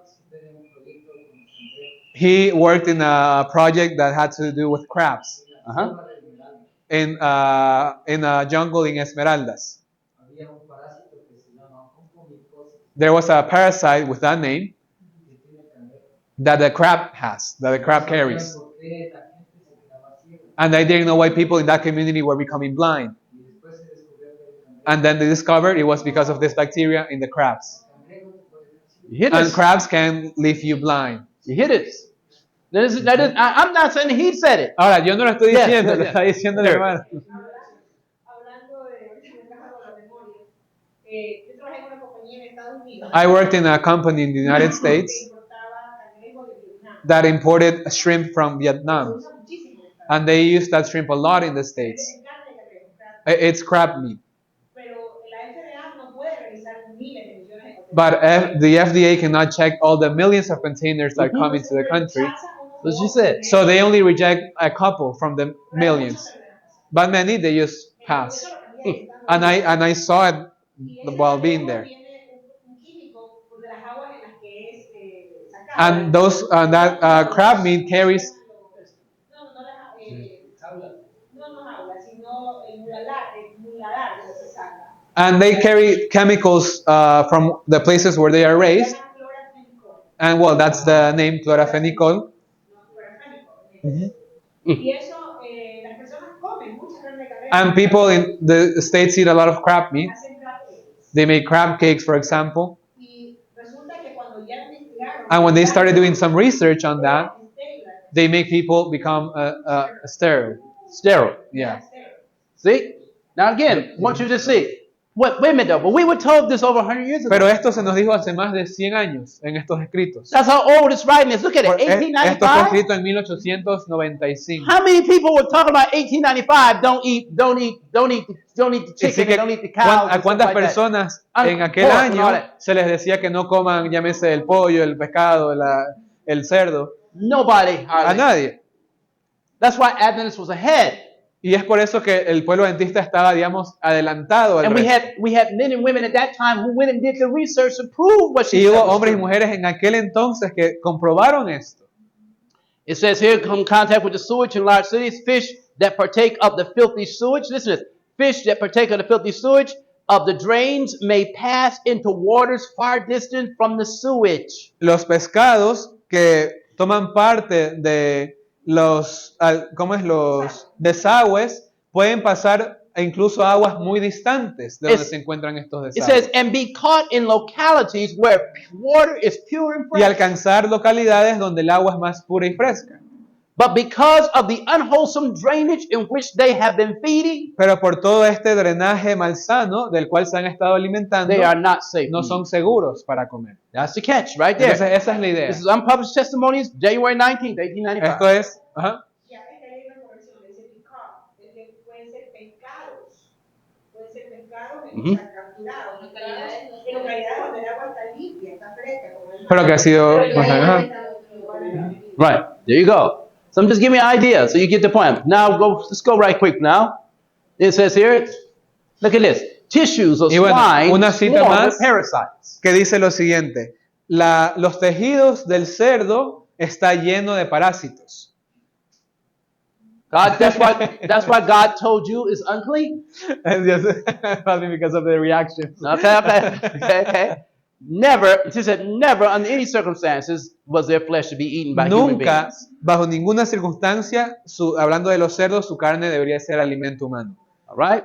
He worked in a project that had to do with crabs Uh-huh. in a jungle in Esmeraldas. There was a parasite with that name that the crab has, that the crab carries. And they didn't know why people in that community were becoming blind. And then they discovered it was because of this bacteria in the crabs. You hit And it. crabs can leave you blind. You hit it. I'm not saying he said it. Ahora, yo no lo estoy Yes, diciendo, yes, lo yes. está diciendo el Sure. hermano. Hablando de, ahorita me trajo a la memoria, yo trabajé en una compañía en Estados Unidos I worked in a company in the United que States importaba cangrejos de Vietnam. that imported shrimp from Se Vietnam. usa muchísimo en Estados And they use that shrimp a lot in the Unidos. States. Les encanta el cangrejo, claro. It's crab meat. Pero la FDA no puede revisar miles de millones de contenedores. But the FDA cannot check all the millions of containers that come into the country. What she said. So they only reject a couple from the millions. But many, they just pass. And I saw it while being there. And that crab meat carries. And they carry chemicals from the places where they are raised. And well, that's the name, chloraphenicol. Mhm. And people in the States eat a lot of crab meat. They make crab cakes, for example. And when they started doing some research on that, they make people become sterile. Sterile. Yeah. See? Now again, I want you to see. Wait a minute though, but we were told this over 100 years ago. Pero esto se nos dijo hace más de 100 años en estos escritos. That's how old this writing is. Look at it, Esto fue 1895. escrito en 1895. How many people were talking about 1895? Don't eat the Así chicken, que, don't eat the cows. ¿a cuántas personas en aquel año se les decía que no coman, llámese el pollo, el pescado, el cerdo? Nobody. A Hardly. nadie. That's why Adventist was ahead. Y es por eso que el pueblo adventista estaba, digamos, adelantado al And resto. we had men and women at that time who went and did the research to prove what she Y said. hubo was hombres y true. mujeres en aquel entonces que comprobaron esto. It says here, come in contact with the sewage in large cities, fish that partake of the filthy sewage. Listen to this. Fish that partake of the filthy sewage of the drains may pass into waters far distant from the sewage. Los pescados que toman parte de los desagües pueden pasar incluso a aguas muy distantes de donde se encuentran estos It says, desagües and be caught in localities where water is pure and y fresh. alcanzar localidades donde el agua es más pura y fresca. But because of the unwholesome drainage in which they have been feeding, Pero por todo este drenaje malsano del cual se han estado alimentando, they are not safe. no son seguros para comer. That's the catch right there. Entonces esa es la idea. This is unpublished testimonies, January 19th, 1895. Esto es, ajá, Ya, esta ley de corrección dice picar, es que pueden ser pescados, Ujú. capturados, en localidades donde el agua está limpia, está fresca, como el mar. pero que ha sido, ajá. Right, there you go. So I'm just giving you an idea so you get the point. Now let's go right quick now. It says here, look at this. Tissues of Y bueno, swine una cita swarm más. with parasites. Que dice lo siguiente: los tejidos del cerdo está lleno de parásitos. God, that's why God told you it's unclean. Probably because of the reaction. Okay. Never, she said, never under any circumstances was their flesh to be eaten by human Nunca, beings. bajo ninguna circunstancia, hablando de los cerdos, su carne debería ser alimento humano. All right?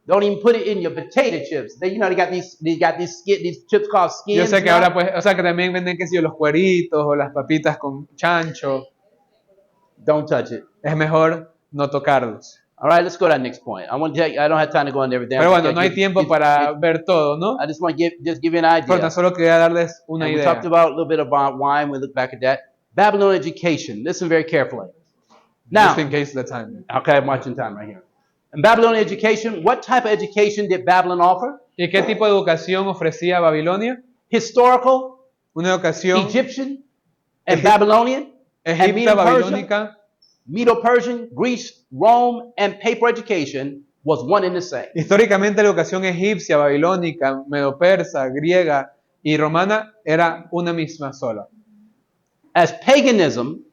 Don't even put it in your potato chips. They got these chips called skins. Yo sé que now. ahora, pues, o sea, que también venden, qué sé yo, los cueritos o las papitas con chancho. Don't touch it. Es mejor no tocarlos. All right, let's go to that next point. I don't have time to go into everything. Pero bueno, no hay tiempo para ver todo, ¿no? I just want to give you an idea. Pero tan solo quería darles una And we idea. talked about a little bit about wine. We look back at that. Babylon education. Listen very carefully. Now, Just in case the time. okay, I'm watching time right here. In Babylon education, what type of education did Babylon offer? ¿Y qué tipo de educación ofrecía Babilonia? Historical, Una educación Egyptian, and Egip- Babylonian, and egipcia, Medo-Persian, babilónica. Medo-Persian, Greece, Rome, and paper education was one and the same. Históricamente la educación egipcia, babilónica, medo-persa, griega y romana era una misma sola. As paganism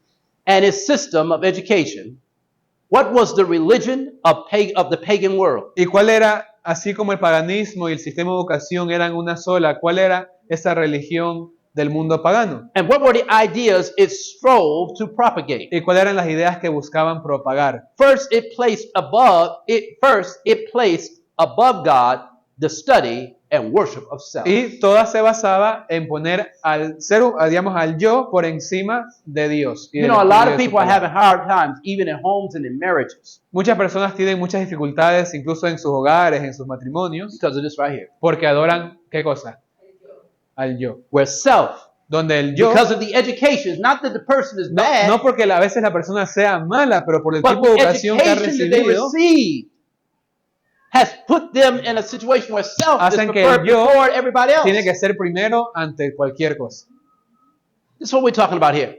and its system of education, what was the religion of the pagan world? ¿Y cuál era, así como el paganismo y el sistema de educación eran una sola, cuál era esa religión del mundo pagano? And what were the ideas it strove to propagate? ¿Y cuáles eran las ideas que buscaban propagar? First, it placed above God the study and worship of self. Y toda se basaba en poner al ser, digamos, al yo por encima de Dios. Y You del know, a lot estudio of de su people are having palabra. hard times, even in homes and in marriages, Muchas personas tienen muchas dificultades, incluso en sus hogares, en sus matrimonios, because of this right here, porque adoran, ¿qué cosa? Al yo. where self, Donde el yo, because of the education, not that the person is no, bad, no porque a veces la persona sea mala, pero por el but tipo de the educación que ha education that they recibido, received has put them in a situation where self is hacen que preferred el yo before everybody else. tiene que ser primero ante cualquier cosa. This is what we're talking about here.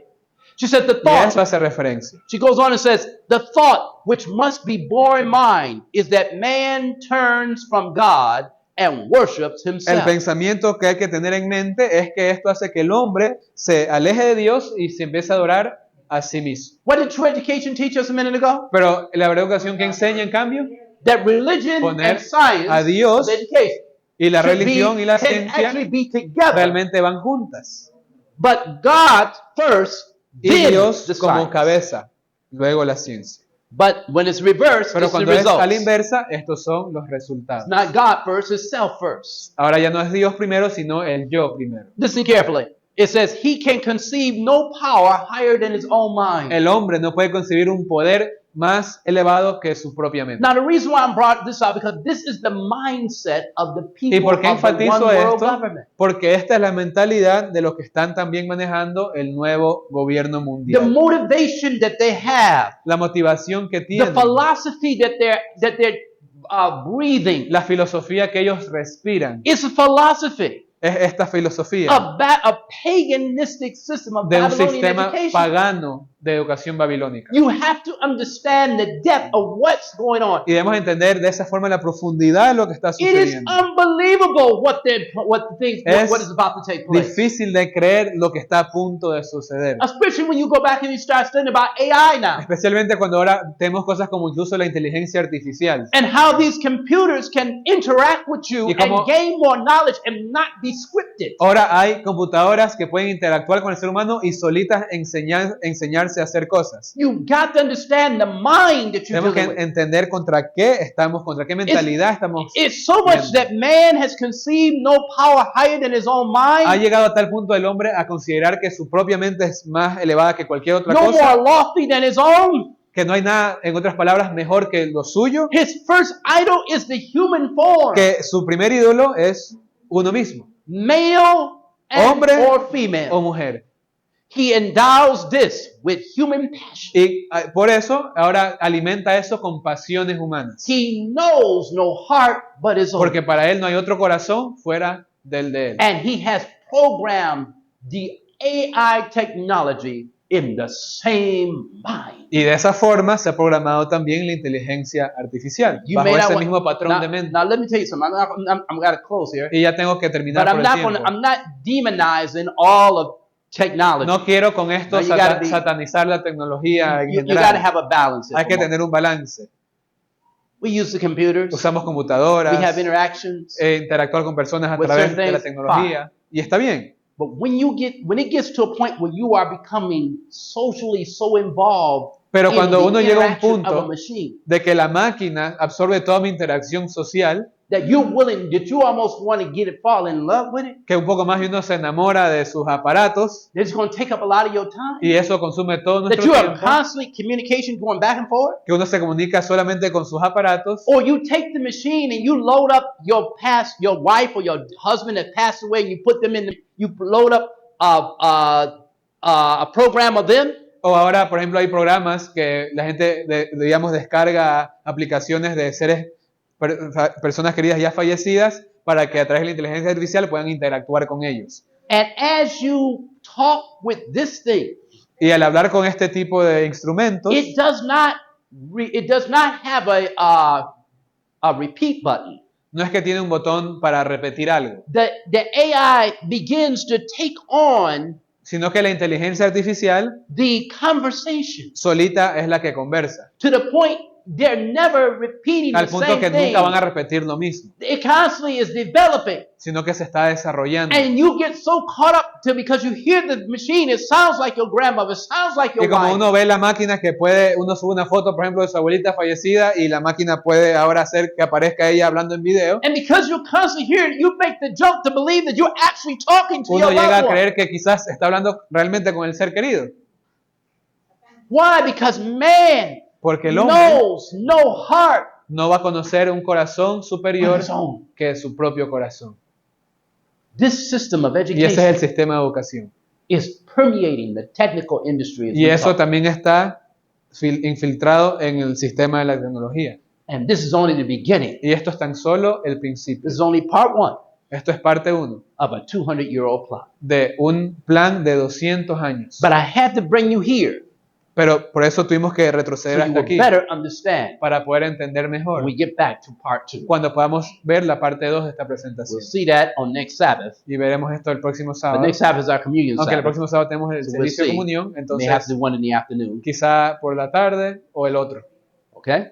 She said the Y a eso thought, hace referencia. she goes on and says, the thought which must be borne in mind is that man turns from God and worships El himself. pensamiento que hay que tener en mente es que esto hace que el hombre se aleje de Dios y se empiece a adorar a sí mismo. What did true education teach us a minute ago? Pero la verdadera educación que enseña, en cambio, That religion Poner and science a Dios of education y la should religión y la can actually ciencia be together. realmente van juntas. But God first, Y then Dios the como science. cabeza, luego la ciencia. But when it's reversed, Pero it's the cuando es a la results. inversa, estos son los resultados. It's not God first, it's self first. Ahora ya no es Dios primero, sino el yo primero. Listen carefully. It says, he can conceive no power higher than his own mind. El hombre no puede concebir un poder más elevado que su propia mente. Now, the reason why I'm brought this out, because this is the mindset of the ¿Y people por qué of the one enfatizo world esto? government. Porque esta es la mentalidad de los que están también manejando el nuevo gobierno The mundial. motivation that they have, La motivación que the tienen, philosophy that they're breathing, la filosofía que ellos respiran, it's a philosophy es esta filosofía of a paganistic system of de un Babylonian sistema education. pagano de educación babilónica. You have to understand the depth of what's going on. Y debemos entender de esa forma la profundidad de lo que está It is sucediendo. unbelievable what Es is about to take place. difícil de creer lo que está a punto de suceder. Especially when you go back and you start studying about AI now. Especialmente cuando ahora tenemos cosas como incluso la inteligencia artificial. And how these computers can interact with you Y cómo- and gain more knowledge and not be scripted. Ahora hay computadoras que pueden interactuar con el ser humano y solitas enseñarse a hacer cosas. You got to understand the mind that you're Tenemos que dealing with. entender contra qué mentalidad estamos. It's so much that man has conceived no power higher than his own Ha mind, llegado a tal punto el hombre a considerar que su propia mente es más elevada que cualquier otra no cosa, more lofty than his own. que no hay nada, en otras palabras, mejor que lo suyo, His first idol is the human form, que su primer ídolo es uno mismo, male and Hombre or female. o mujer. He endows this with human passion. Y por eso ahora alimenta eso con pasiones humanas. He knows no heart but his own. Porque para él no hay otro corazón fuera del de él. And he has programmed the AI technology in the same mind. Y de esa forma se ha programado también la inteligencia artificial, You bajo may not ese want- mismo patrón now, de mente. now let me tell you something. I'm going to close here, Y ya tengo que terminar but por el tiempo. I'm not demonizing all of technology. No quiero con esto No, you gotta be- satanizar la tecnología en you got to general. have a balance. Hay que tener un balance. We use the computers. Usamos We computadoras, have interactions. interactuar con personas a With través certain de la things, tecnología. Y está bien. But when it gets to a point where you are becoming socially so involved Pero in cuando the uno llega a un interaction of a punto machine, de que la máquina absorbe toda mi interacción social, that you almost want to fall in love with it, que un poco más y uno se enamora de sus aparatos it's going to take up a lot of your time. y eso consume todo That nuestro you have tiempo, constantly communication going back and forth. que uno se comunica solamente con sus aparatos, Or you take the machine and you load up your wife or your husband that passed away, and you put them you load up a program of them, o ahora, por ejemplo, hay programas que la gente, digamos, descarga aplicaciones de personas queridas ya fallecidas para que a través de la inteligencia artificial puedan interactuar con ellos. And as you talk with this thing, Y al hablar con este tipo de instrumentos, it does not have a repeat button. no es que tiene un botón para repetir algo, The AI begins to take on sino que la inteligencia artificial the conversation solita es la que conversa, to the point they're never repeating al the punto same que thing. nunca van a repetir lo mismo, It constantly is developing. sino que se está desarrollando. And you get so caught up to because you hear the machine, it sounds like your grandmother, it sounds like Y your como wife. uno ve la máquina que puede, uno sube una foto, por ejemplo, de su abuelita fallecida y la máquina puede ahora hacer que aparezca ella hablando en video, And because you're constantly hearing, you make the jump to believe that you're actually talking to uno your llega a loved one. creer que quizás está hablando realmente con el ser querido, Why? Because man porque el hombre knows no heart no va a conocer un corazón of superior his own. que su propio corazón. This system of Y ese es education el sistema de educación. is permeating the technical industry. As Y we eso talk. también está infiltrado en el sistema de la tecnología. And this is only the beginning. Y esto es tan solo el principio. This is only part one Esto es parte 1 of a 200-year-old plan. de un plan de 200 años. But I had to bring you here Pero por eso tuvimos que so retroceder you hasta will aquí, better understand para poder entender when mejor we get back to part two. cuando podamos ver la parte 2 de esta We'll presentación. see that on next Sabbath. Y veremos esto el próximo But sábado. next Sabbath is our communion Aunque el Sabbath. próximo sábado tenemos el So servicio de we'll see. comunión, We may have entonces to do one in the afternoon. quizá por la tarde o el otro. Okay?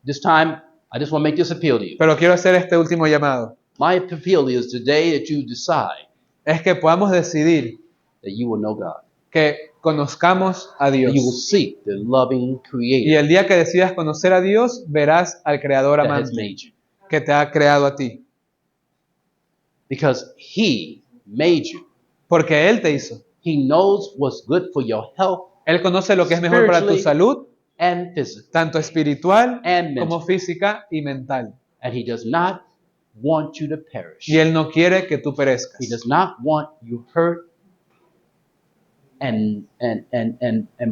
This time, I just want to make this appeal to you. Pero quiero hacer este último llamado. My appeal is today that you decide Es que podamos decidir that you will know God. que conozcamos a That you will Dios. seek the loving Y Creator el día que decidas conocer a Dios, verás al Creador that has amante made you. que te ha creado a ti. Because He made you. Porque Él te hizo. He knows what's good for your health Él conoce lo que es mejor para tu Spiritually salud, and physically tanto espiritual and como mentally. física y mental. And He does not want you to perish. Y Él no quiere que tú He perezcas. does not want you hurt and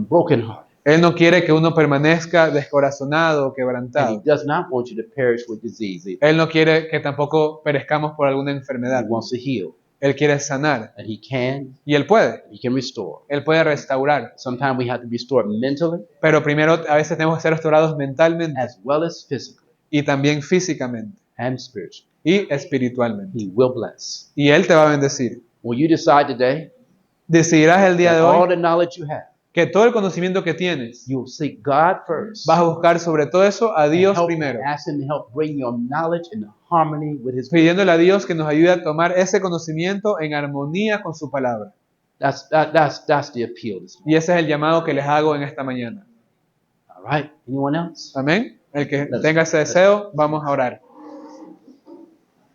broken hearted. Él no quiere que uno permanezca descorazonado o And He quebrantado. does not want you to perish with disease either. Él no quiere que tampoco perezcamos por alguna He enfermedad. wants to heal. Él quiere sanar. And He can. Y Él puede. He can restore. Él puede restaurar. Sometimes we have to restore mentally Pero primero a veces tenemos que ser restaurados mentalmente as well as physically y también físicamente and spiritually. y espiritualmente. He will bless. Y Él te va a bendecir. Will you decide today Decidirás el día that de all hoy the knowledge you have, que todo el conocimiento que tienes you will seek God first? vas a buscar sobre todo eso a and Dios help- primero, Ask Him to help bring your knowledge into harmony with His will. pidiéndole a Dios que nos ayude a tomar ese conocimiento en armonía con su palabra. That's the appeal this morning. Y ese es el llamado que les hago en esta mañana. All right. Anyone else? Amén. El que tenga ese deseo, vamos a orar.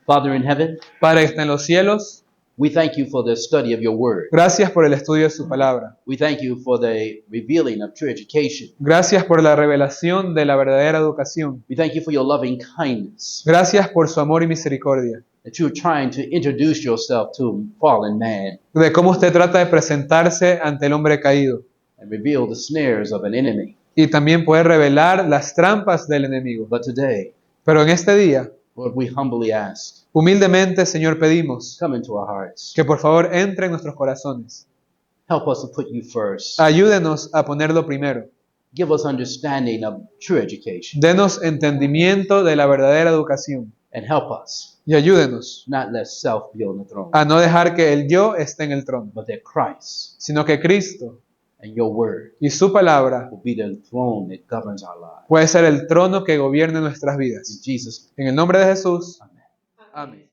Father in heaven, Padre que está en los cielos, we thank you for the study of your word. gracias por el estudio de su palabra. We thank you for the revealing of true education. Gracias por la revelación de la verdadera educación. We thank you for your loving kindness, Gracias por su amor y misericordia. that you are trying to introduce yourself to fallen man De cómo usted trata de presentarse ante el hombre caído. and reveal the snares of an enemy. Y también puede revelar las trampas del enemigo. But today, Pero en este día, Lord, we humbly ask, humildemente, Señor, pedimos come into our hearts. que por favor entre en nuestros corazones. Help us to put you first. Ayúdenos a ponerlo primero. Give us understanding of true education. Denos entendimiento de la verdadera educación. And help us Y ayúdenos not let self be on the throne, a no dejar que el yo esté en el trono, but that Christ sino que Cristo and your word y su palabra will be the throne that governs our lives. puede ser el trono que gobierne nuestras In vidas. Jesus' En el nombre de Jesús. name, amen. Amén.